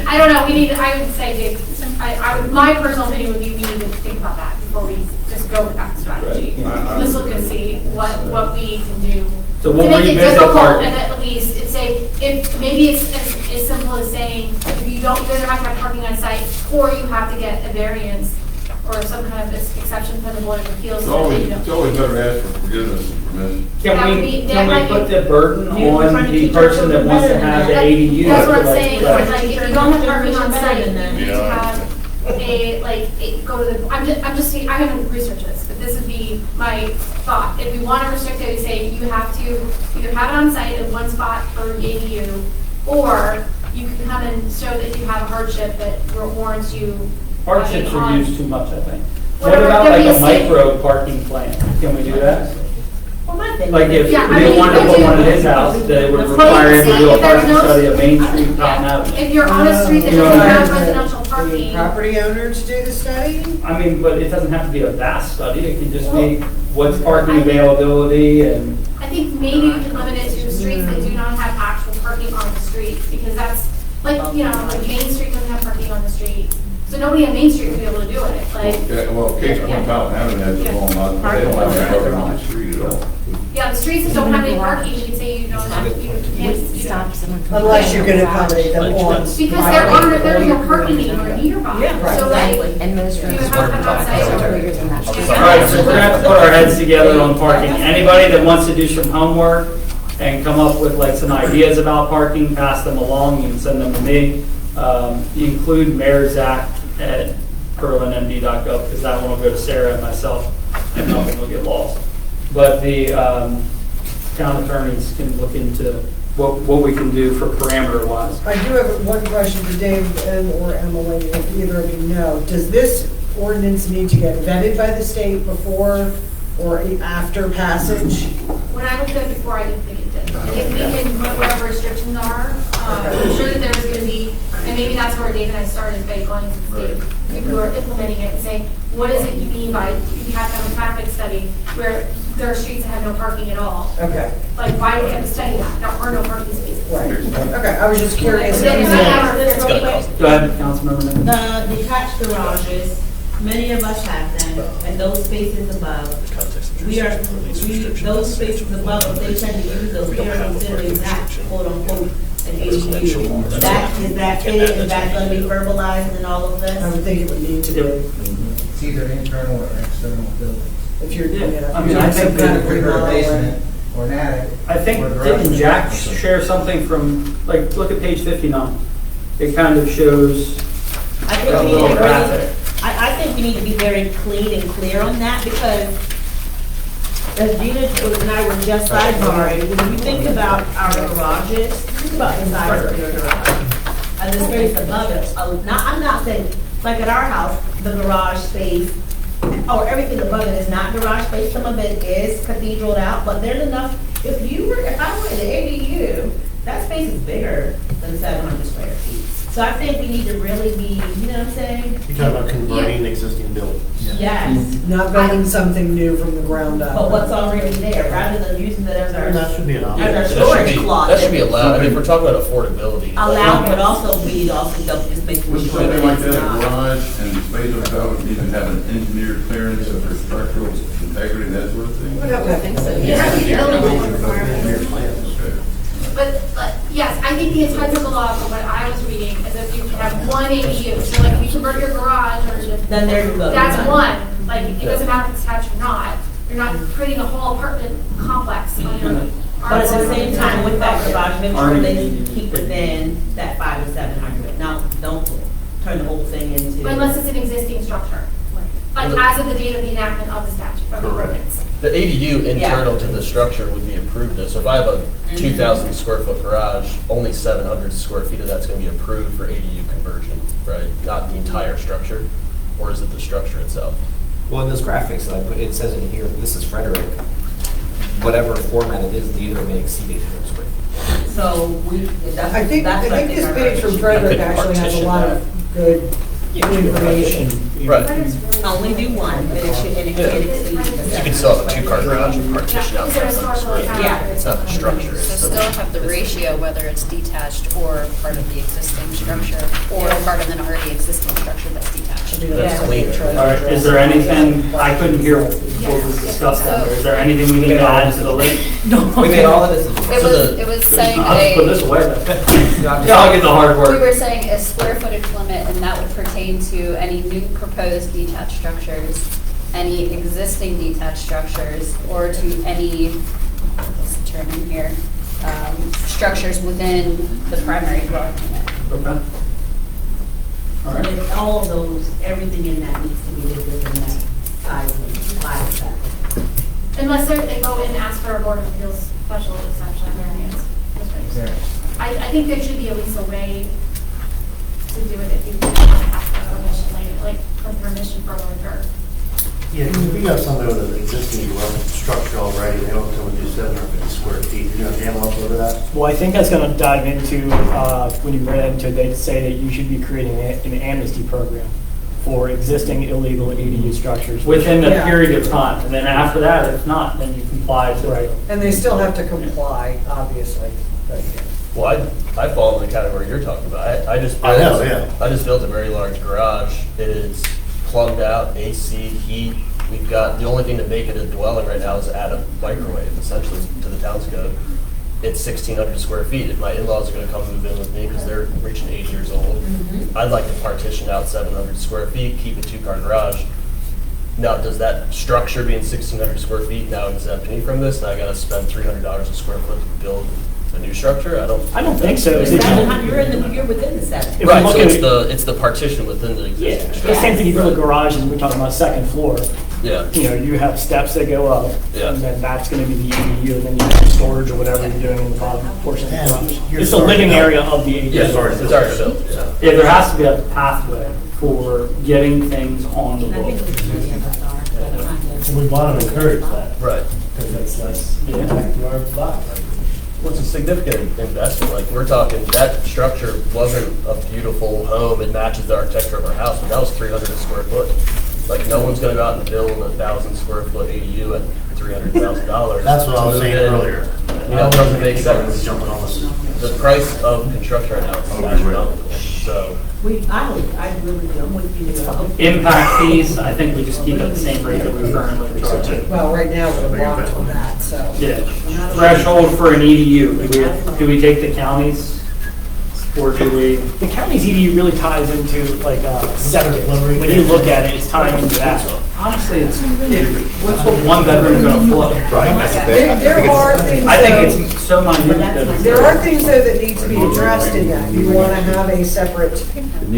I don't know, I would say, Dave, my personal opinion would be we need to think about that before we just go with that strategy. Right. Let's look and see what we can do. So we'll to make it revisit difficult, parking. and at least it's maybe it's as simple as saying, if you don't have to have parking on site, or you have to get a variance, or some kind of exception from the Board of Appeals. It's so that always, you don't- it's always better to ask for forgiveness and permission. Can we put the burden Maybe we're on trying to the teach person that ourselves wants to better have than the that. ADU? That's what I'm Like, saying, right. like, if you don't have parking on site, Better than you need to that. have go to the, I'm just saying, I haven't researched this, but this would be my thought. If we want to restrict it, we say you have to either have it on site in one spot for ADU, or you can come and show that you have a hardship that warrants you. Hardships having are on- used too much, I think. What Whatever, about there'd like be a a state- micro parking plan? Can we do that? Well, my thing Like if is- Yeah, I we mean, wanted to you put could one at do- his house, that it would Well, require him to see, do a if there's parking no- study of Main Street, Cotton Yeah, Avenue. if you're on a street that You know doesn't what I have mean? residential The parking. property owner to do the study? I mean, but it doesn't have to be a vast study, it could just be what's parking availability and, I think maybe we can limit it to streets that do not have actual parking on the street, because that's, like, you know, like Main Street doesn't have parking on the street. So nobody on Main Street would be able to do it, like, Well, Case Point Mountain Avenue has a long lot, they don't have any parking on the street at all. yeah, the streets that don't have any parking, you can say you don't have, you can't do that. Stop someone from. Unless you can accommodate them on. Because there's no parking anywhere nearby, Yeah, right, so like, exactly. Administrative. You have to have outside. Bigger than that. all right, so we're gonna have to put our heads together on parking. Anybody that wants to do some homework and come up with like some ideas about parking, pass them along, you can send them to me. You include Mayor's Act at berlinmd.gov, because that one will go to Sarah and myself, and nothing will get lost. But the town attorneys can look into what we can do for parameter wise. I do have one question for Dave and or Emily, if either of you know. Does this ordinance need to get vetted by the state before or after passage? When I looked at it before, I didn't think it did. If we can put whatever restrictions are, I'm sure that there's going to be, and maybe that's where Dave and I started by going to the state, people who are implementing it and saying, what is it you mean by, you have to have a traffic study where there are streets that have no parking at all? Okay. Like, why do we have to study that? There are no parking spaces. Right. Okay, I was just curious. Then if I have real quick, Go ahead, Councilmember. The detached garages, many of us have them, and those spaces above, those spaces above, if they tend to use those, we are considering that, quote unquote, an ADU. Is that fitting, is that gonna be verbalized in all of this? I would think it would need to be. It's either internal or external buildings. If you're, I mean, I think that If you're a basement or an attic. I think, or a garage. didn't Jack share something from, like, look at page 59. It kind of shows I think a we need little to graphic. I think we need to be very clean and clear on that, because as Gina and I were just sidebarring, when you think about our garages, think about the size of your garage. And the space above it, I'm not saying, like at our house, the garage space, or everything above it is not garage space, some of it is cathedraled out, but there's enough, if I were in the ADU, that space is bigger than 700 square feet. So I think we need to really be, you know what I'm saying? You're talking about converting existing buildings. Yes. not building something new from the ground up. But what's already there, rather than using it as our, That should be an option. as our storage closet. That should be allowed, I mean, if we're talking about affordability. Allowed, but also we also don't just making Would sure something that like it's that, a not. garage and the space on top would even have an engineered clearance of their structural integrity, that sort of thing? I think so. it has to be buildable Engineered requirements. plans. But yes, I think the intent of the law, from what I was reading, is if you can have one ADU, so like if you convert your garage or Then there you go. that's one. Like, it doesn't matter if it's attached or not. You're not creating a whole apartment complex on your. But at the same time, with that garage, make sure they keep within that 500 to 700. Now, don't turn the whole thing into. Unless it's an existing structure, like as of the date of the enactment of the statute, of the ordinance. The ADU internal to the structure would be approved though. So if I have a 2,000 square foot garage, only 700 square feet of that's going to be approved for ADU conversion, right? Not the entire structure, or is it the structure itself? Well, in those graphics that I put, it says in here, this is Frederick, whatever format it is, the unit may exceed 800 square feet. So that's. I think this page from Frederick actually has a lot of good information. Right. Only do one, but it should, and it should exceed. You can still have a 2-car garage and partition out 700 square feet. Yeah. It's not the structure. So still have the ratio, whether it's detached or part of the existing structure, or part of an already existing structure that's detached. That's clean. All right, is there anything, I couldn't hear what was discussed on there. Is there anything we need to add to the list? We made all of this. It was saying I'll just put this away then. Yeah, I'll get the hard we work. were saying a square footage limit, and that would pertain to any new proposed detached structures, any existing detached structures, or to any, what's the term in here, structures within the primary dwelling unit. Okay. All right. And all of those, everything in that needs to be within that size of that. Unless they go in and ask for a Board of Appeals special exception variance. That's what you're saying. I think there should be at least a way to do it if you ask for permission later, like for permission for larger. Yeah, because we got somebody with an existing dwelling structure already, they don't come and do 750 square feet, you're gonna jam up over that? Well, I think that's going to dive into, when you read into it, they say that you should be creating an amnesty program for existing illegal ADU structures. Within the Yeah. period of time, and then after that, if not, then you comply to it. And they still have to comply, obviously. But, yeah. Well, I fall in the category you're talking about. I just I built, know, yeah. I just built a very large garage. It is plumbed out, AC, heat. We've got, the only thing to make it a dwelling right now is add a microwave essentially to the town's code. It's 1,600 square feet. If my in-laws are going to come move in with me because they're reaching 80 years old, I'd like to partition out 700 square feet, keep a 2-car garage. now does that structure being 1,600 square feet now exempt me from this? Now I gotta spend $300 a square foot to build a new structure? I don't think so. You're within the setback. If Right, you so look it's the partition within the Yeah, existing the structure. same thing you do with garages, we're talking about second floor. Yeah. You know, you have steps that go up, Yeah. and then that's gonna be the ADU, and then you have storage or whatever you're doing in the bottom portion of the garage. It's the living area of the ADU. Yeah, it's already built, yeah. Yeah, there has to be a pathway for getting things on the book. And we want to encourage that. Right. Because that's less impact to our lot. Well, it's a significant investment. Like, we're talking, that structure wasn't a beautiful home. It matches the architecture of our house, but that was 300 a square foot. Like, no one's gonna go out and build a 1,000 square foot ADU at $300,000. That's what I was saying earlier. You know, it doesn't make sense. Jumping on this. The price of construction right now is astronomical, so. I really do, I'm with you. Impact fees, I think we just keep it the same rate that we're currently charging. Well, right now, we're locked on that, so. Yeah. Threshold for an EDU, do we take the counties? Or do we? The county's EDU really ties into like septic. When you look at it, it's tying into that. Honestly, what's a one bedroom gonna flow? Right, that's the thing. There are things, I think though, it's so minute that. there are things though that need to be addressed in that. You want to have a separate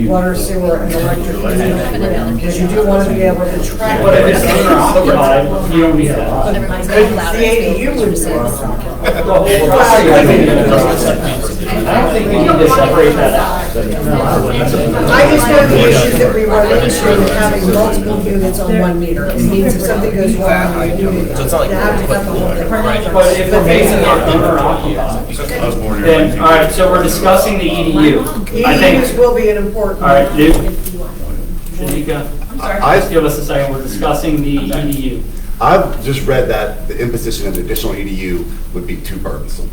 water, sewer, and electric meter, because you do want to be able to track. But if it's owner occupied, you don't need that. The ADU would say. The whole property, I don't think we need to separate that out. I just know the issue that we run into having multiple units on one meter. It means if something goes wrong on the unit, So it's not like you have to cut the whole thing. But if they're basing it owner occupied, then, all right, so we're discussing the EDU. I think, EDUs will be an important. all right, Duke, Shanika, I- just give us a second, we're discussing the EDU. I've just read that the imposition of an additional EDU would be too burdensome.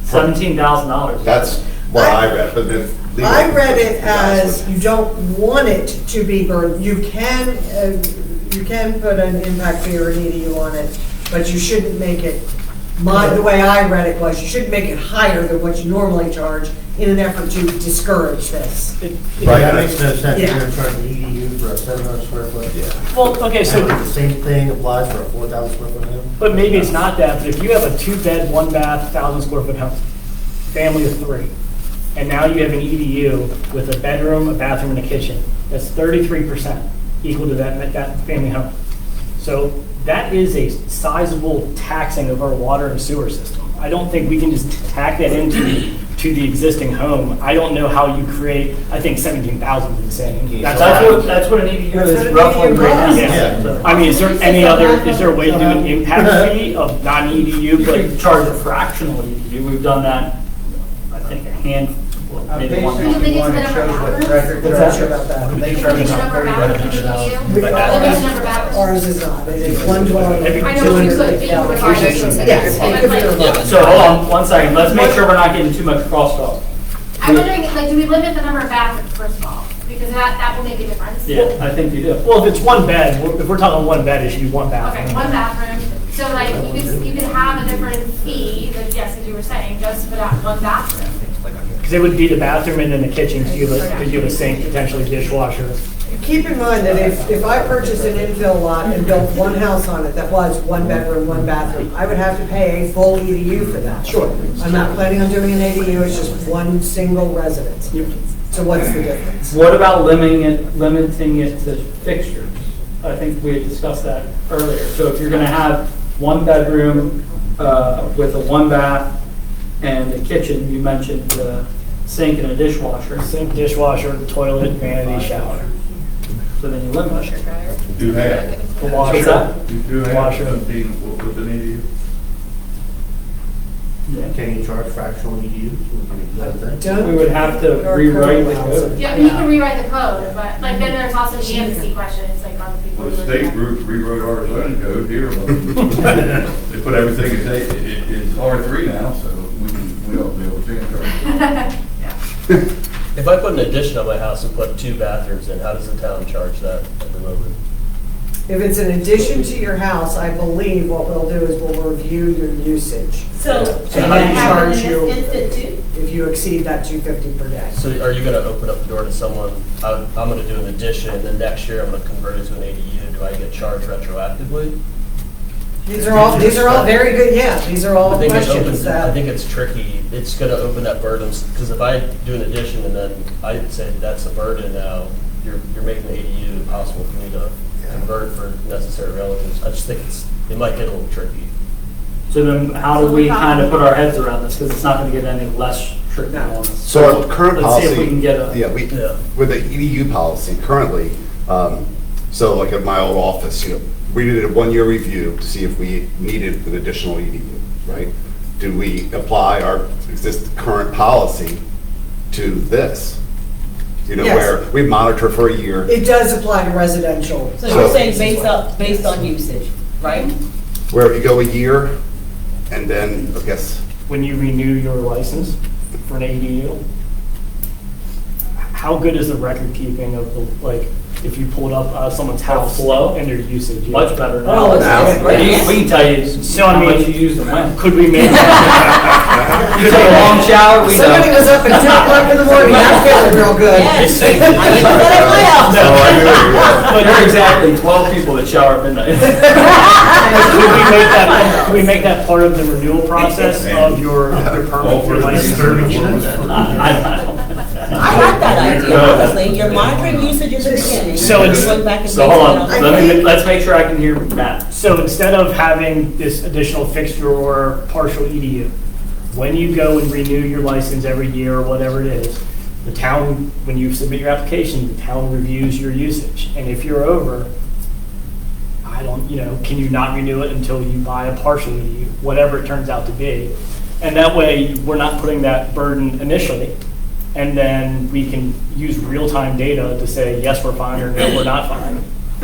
$17,000. That's what I read, but then. I read it as you don't want it to be burned. You can put an impact fee or an EDU on it, but you shouldn't make it, the way I read it was, you shouldn't make it higher than what you normally charge in an effort to discourage this. Right. That makes no sense, Yeah. you're gonna charge an EDU for a 700 square foot. Well, okay, so, And the same thing applies for a 4,000 square foot home? but maybe it's not that, but if you have a 2-bed, 1-bath, 1,000 square foot home, family of 3, and now you have an EDU with a bedroom, a bathroom, and a kitchen, that's 33% equal to that family home. So that is a sizable taxing of our water and sewer system. I don't think we can just tack that into the existing home. I don't know how you create, I think 17,000 is insane. That's what an EDU is roughly right now. Yeah. I mean, is there a way to do an impact fee of non-EDU, You but could charge a fractional EDU, we've done that, I think, a handful, maybe one. Do you think it's the number of bathrooms? What's that about that? Do you think it's the number of bathrooms you use? We- Limit the number of bathrooms? Ours is not, it is one dwelling. I know you could, you would charge it. Yes, it could be remote. So hold on, one second, let's make sure we're not getting too much crosstalk. I'm wondering, like, do we limit the number of bathrooms, first of all? Because that will make a difference. Yeah, I think you do. well, if it's 1 bed, if we're talking 1 bed, it should be 1 bathroom. Okay, one bathroom, so like, you could have a different fee, but yes, as you were saying, just for that one bathroom. Because it would be the bathroom and then the kitchen, because you have a sink, potentially dishwasher. Keep in mind that if I purchased an infill lot and built one house on it that was 1 bedroom, 1 bathroom, I would have to pay a full EDU for that. Sure. I'm not planning on doing an ADU, it's just one single residence. So what's the difference? What about limiting it to fixtures? I think we had discussed that earlier. So if you're gonna have 1 bedroom with a 1 bath and a kitchen, you mentioned the sink and a dishwasher. Sink, dishwasher, toilet, vanity, shower. So then you limit it. Do half. The washer. Do half, Washer. 17 with an EDU. Can you charge fractional EDUs? Is that a thing? We would have to rewrite the code. Yeah, you can rewrite the code, but like, then there's also the amnesty questions, like, on the people. Well, the who state live rewrote our zoning code here. They put everything in R3 now, so we ought to be able to change our. there. If I put an addition on my house and put 2 bathrooms in, how does the town charge that at the moment? If it's an addition to your house, I believe what we'll do is we'll review your usage. So, So can how do that you happen charge in you? this instant too? If if you exceed that 250 per day. So are you gonna open up the door to someone, I'm gonna do an addition, and then next year I'm gonna convert it to an ADU, do I get charged retroactively? These are all very good, yeah, these are all I think questions I that, think it's tricky, it's gonna open that burden, because if I do an addition and then I say that's a burden now, you're making the ADU impossible for me to convert for necessary relatives. I just think it might get a little tricky. So then how do we kind of put our heads around this? Because it's not going to get any less strict on us. So our current Let's policy. see if we can get a. Yeah, with the EDU policy currently, so like at my old office, we did a 1-year review to see if we needed an additional EDU, right? Do we apply our current policy to this? Yes. Where we monitor for a year. it does apply to residential. So you're saying based on usage, right? Where if you go a year, and then, I guess, When you renew your license for an ADU, how good is the record keeping of the, like, if you pulled up someone's house flow? and their usage? Much better now. Oh, that's great. We can tell you So, I how mean, much you used and when. Could we make? You took a long shower, we know. Somebody was up at 2 o'clock in the morning, that's feeling real good. Yes. I can do that at my house. No, I hear you. But you're exactly 12 people that shower at midnight. Could we make that part of the renewal process of your permit, your license? I like that idea, honestly. You're monitoring usage in the beginning. So it's- Going back and So hold on, basing it let's make sure I can hear Matt. So instead of having this additional fixture or partial EDU, when you go and renew your license every year or whatever it is, the town, when you submit your application, the town reviews your usage. And if you're over, can you not renew it until you buy a partial EDU, whatever it turns out to be? And that way, we're not putting that burden initially. And then we can use real-time data to say, yes, we're fine, or no, we're not fine.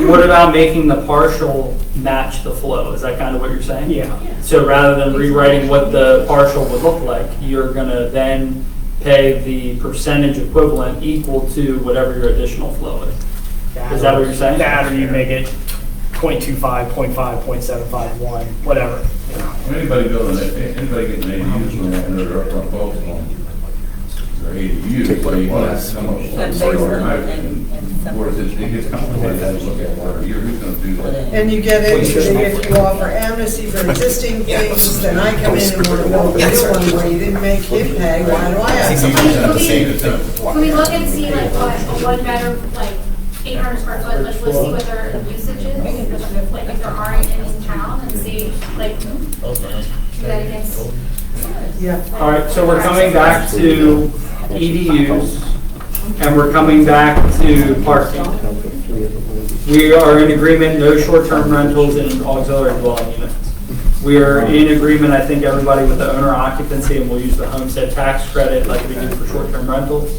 What about making the partial match the flow? Is that kind of what you're saying? Yeah. So rather than rewriting what the partial would look like, you're going to then pay the percentage equivalent equal to whatever your additional flow is. Is that what you're saying? That, or you make it 0.25, 0.5, 0.751, whatever. Anybody getting ADUs when they enter their upfront costs on their ADUs, Take what so it you want was. how much. Whereas it gets complicated, to look at for a year, who's gonna do that? And you get it, if you offer amnesty for existing things, then I come in and want to know the new one where you didn't make him pay, why do I have to pay? Can we look and see like what a one bedroom, like 800 square foot, let's see what their usage is, like if there aren't any in town and see, like, do that against. Yeah. All right, so we're coming back to EDUs, and we're coming back to parking. We are in agreement, no short-term rentals in auxiliary dwelling units. We are in agreement, I think, everybody with the owner occupancy, and we'll use the homestead tax credit like we do for short-term rentals.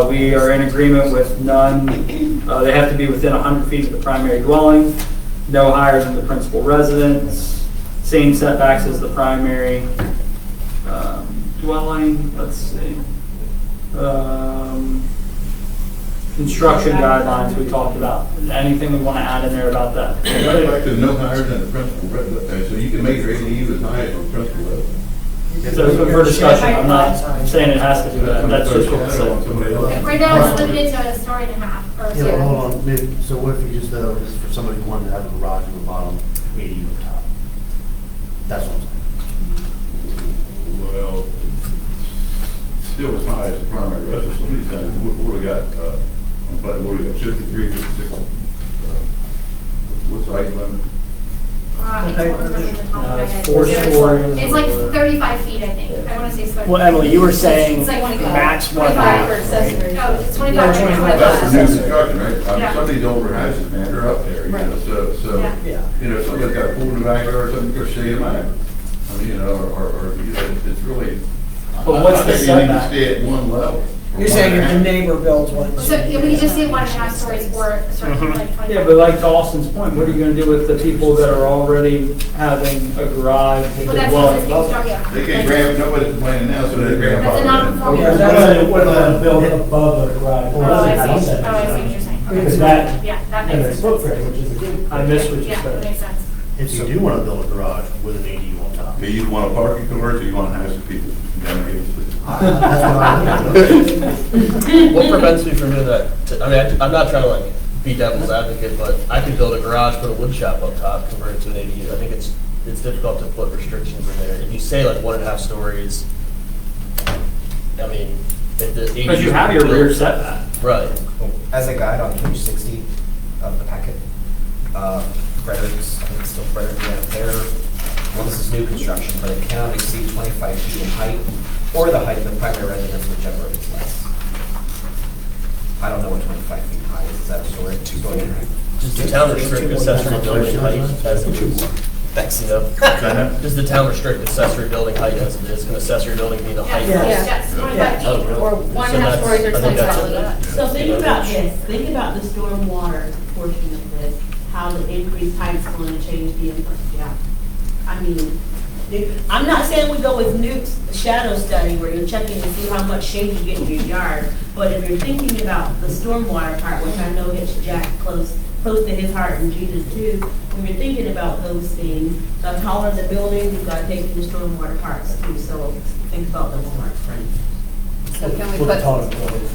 We are in agreement with none, they have to be within 100 feet of the primary dwelling, no higher than the principal residence, same setbacks as the primary dwelling, let's see. Construction guidelines we talked about. Anything we want to add in there about that? I'd like to no higher than the principal resident, so you can make your ADU as high as the principal resident. So it's for discussion, I'm not saying it has to do that, that's just what it said. Right now, it's limited to a story and a half, or Yeah, two. hold on, maybe, so what if you just, this is for somebody who wanted to have a garage on the bottom, ADU on top? That's what I'm saying. Well, still as high as the primary residence, some of these things, what we got, what we got, 53, 56, what's the height limit? I can't remember the top of my head. 4 stories. It's like 35 feet, I think. I want to say it's 35. Well, Emily, you were saying It's like 25. max 1 25 half, for accessory. Oh, it's 25. Yeah, That's for new 25. construction, right? Yeah. Some of these older houses, man, they're up there, you know, so, Yeah. you know, somebody's got a pool in the backyard or something, go stay in mine. I mean, you know, or, you know, it's really. But what's I the think you need to setback? stay at one level. You're saying if the neighbor builds one. So yeah, we can just say 1.5 stories or sort of like 25. Yeah, but like to Austin's point, what are you going to do with the people that are already having a garage? that Well, they're that's well existing above? structure, yeah. They can't grab, nobody's complaining now, so they grab. That's a non-conforming. Yeah, use. What about build above the garage? Oh, I see. Oh, I see what you're saying. Because Okay. that, Yeah, that and makes it's sense. footprint, which is a good. I missed what you Yeah, that said. makes sense. If you do want to build a garage with an ADU on top. Do you want a parking garage or you want a house of people? You gotta give it to- What prevents me from doing that? I mean, I'm not trying to like be devil's advocate, but I could build a garage, put a wood shop up top, convert it to an ADU. I think it's difficult to put restrictions in there. If you say like 1.5 stories, I mean, if the ADU. Because you have your rear setback. Right. As a guide on page 60 of the packet, Frederick's, I think it's still Frederick, well, this is new construction, but it cannot exceed 25 feet in height or the height of the primary residence, whichever is less. I don't know what 25 feet high is. Is that a story? Does the town restrict accessory building height as it is? Thanks. You know? Does the town restrict accessory building height as it is? Can accessory building be the height? Yes, 25 feet Oh, really? or So 1.5 stories or I think that's 25 feet. So think about this, think about the stormwater portion of this, how the increased height's going to change the input, yeah. I mean, I'm not saying we go with Newt's shadow study where you're checking to see how much shade you get in your yard, but if you're thinking about the stormwater part, which I know hits Jack close to his heart and Jesus too, when you're thinking about those things, the taller the building, you've got to take the stormwater parts too, so think about those parts, right? So can we Well, put, the taller the building.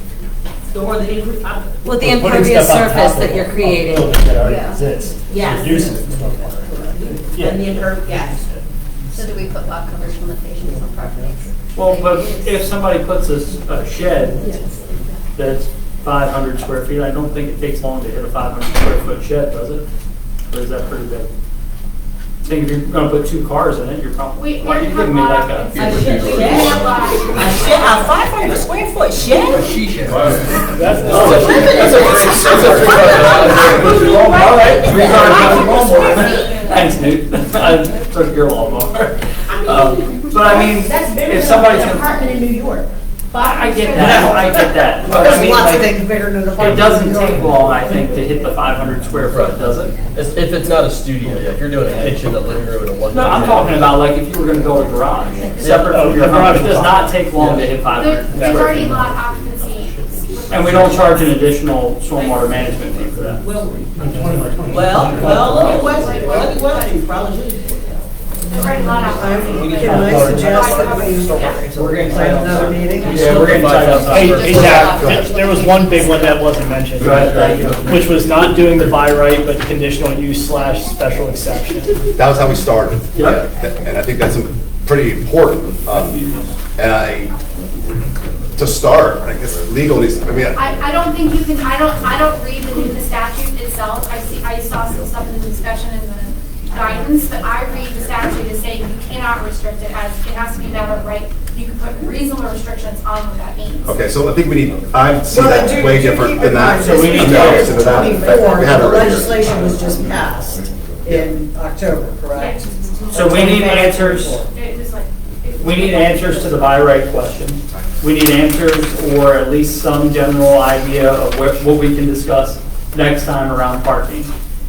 Or the increase, With the We're putting impervious stuff on surface top that of you're a creating. building that already Yeah. exists. Yes. Reduces the stormwater. and the impervious, yes. so do we put lot coverage limitations on properties? Well, but if somebody puts a shed that's 500 square feet, I don't think it takes long to hit a 500 square foot shed, does it? Or is that pretty big? I think if you're gonna put 2 cars in it, you're probably, We're you're giving me like a. A 500 square foot shed? All right, 3 cars, thanks, Newt. I took your lawnmower. But I mean, That's bigger if than somebody's an gonna. apartment in New York. I get that, I get that. But I There's mean, lots of like, things bigger than the. it doesn't take long, I think, to hit the 500 square foot, does it? If it's not a studio, yeah, if you're doing a kitchen, a living room, and a one. No, I'm talking about like if you were gonna build a garage, separate from your home, it does not take long to hit 500 There's square already feet. lot occupancy. And we don't charge an additional stormwater management fee for that. Well, look at Weston, probably should. There's already lot occupancy. Can I suggest that we plan another meeting? Yeah, we're gonna try to. Hey, Jack, there was one big one that wasn't mentioned, which was not doing the by right, but conditional use / special exception. That was how we started. Yep. And I think that's pretty important. To start, I guess legal needs, I don't think you can, I don't read the statute itself. I saw some stuff in the discussion in the guidance, but I read the statute as saying you cannot restrict it as, it has to be matter of right. You can put reasonable restrictions on what that means. okay, so I think we need, I see Well, that do way keep different in than that. mind, So we need to- this is to that. 24, We have the it right here. legislation was just passed in October, correct? So we need answers, It was like. we need answers to the by right question. We need answers or at least some general idea of what we can discuss next time around parking.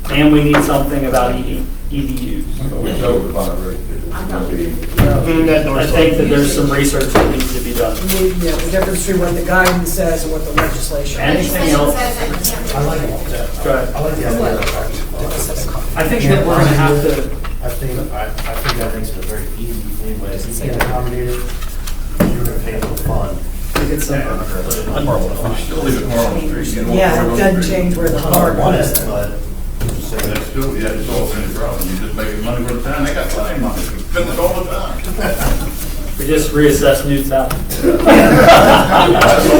And we need something about EDUs. It's over by right there. I think that there's some research that needs to be done. Yeah, the difference between what the guidance says and what the legislation. Anything else? I like it. Go ahead. I like the idea of that. I think that we're gonna have to, I think that makes it a very easy thing, but if you can't accommodate it, you're gonna pay for the fund. I'm horrible. Still leave it more on the street. You know, Yeah, it more on the doesn't street. change where the I park want is. it, but I'm just saying That's still, yeah, it's all in the problem. You just making money for the town. They got plenty of money. Spend it all the time. we just reassess Newt's house. That's all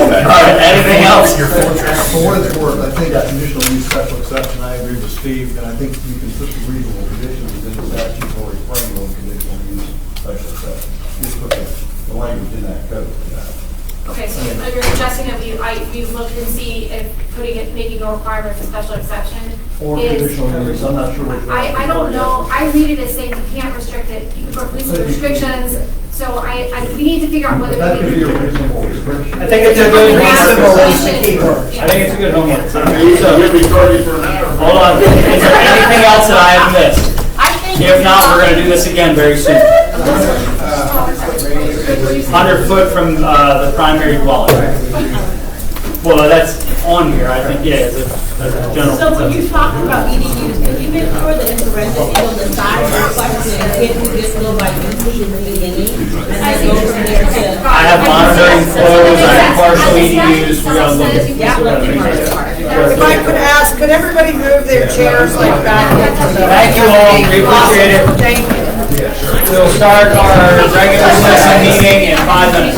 that. All right, anything else? For what it's worth, I think conditional use special exception, I agree with Steve, and I think you can put some reasonable conditions within the statutory frame of conditional use special exception. Just put the language in that code for that. Okay, so you're suggesting that we look and see if making a requirement for special exception Or is. conditional use, I'm not sure which one. I don't know, I read it as saying you can't restrict it, you can put reasonable restrictions, so we need to figure out whether. That could be a we reasonable restriction. I think it's a good Reasonable homework. is the key word. I think it's a good homework. So, You'll be charging for an hour. hold on, is there anything else that I have missed? I think. If not, we're gonna do this again very soon. 100 foot from the primary dwelling. Well, that's on here, I think, yeah, is it? general So when you consensus. talk about EDUs, can you make sure that in parentheses on the side of the question, can we just go by usage in the beginning? And then go from there to. I have monitoring flows, I have partial EDUs, we gotta look at. If I could ask, could everybody move their chairs like back into the? Thank you all, we appreciate it. Thank you. We'll start our regular session meeting in 5 minutes.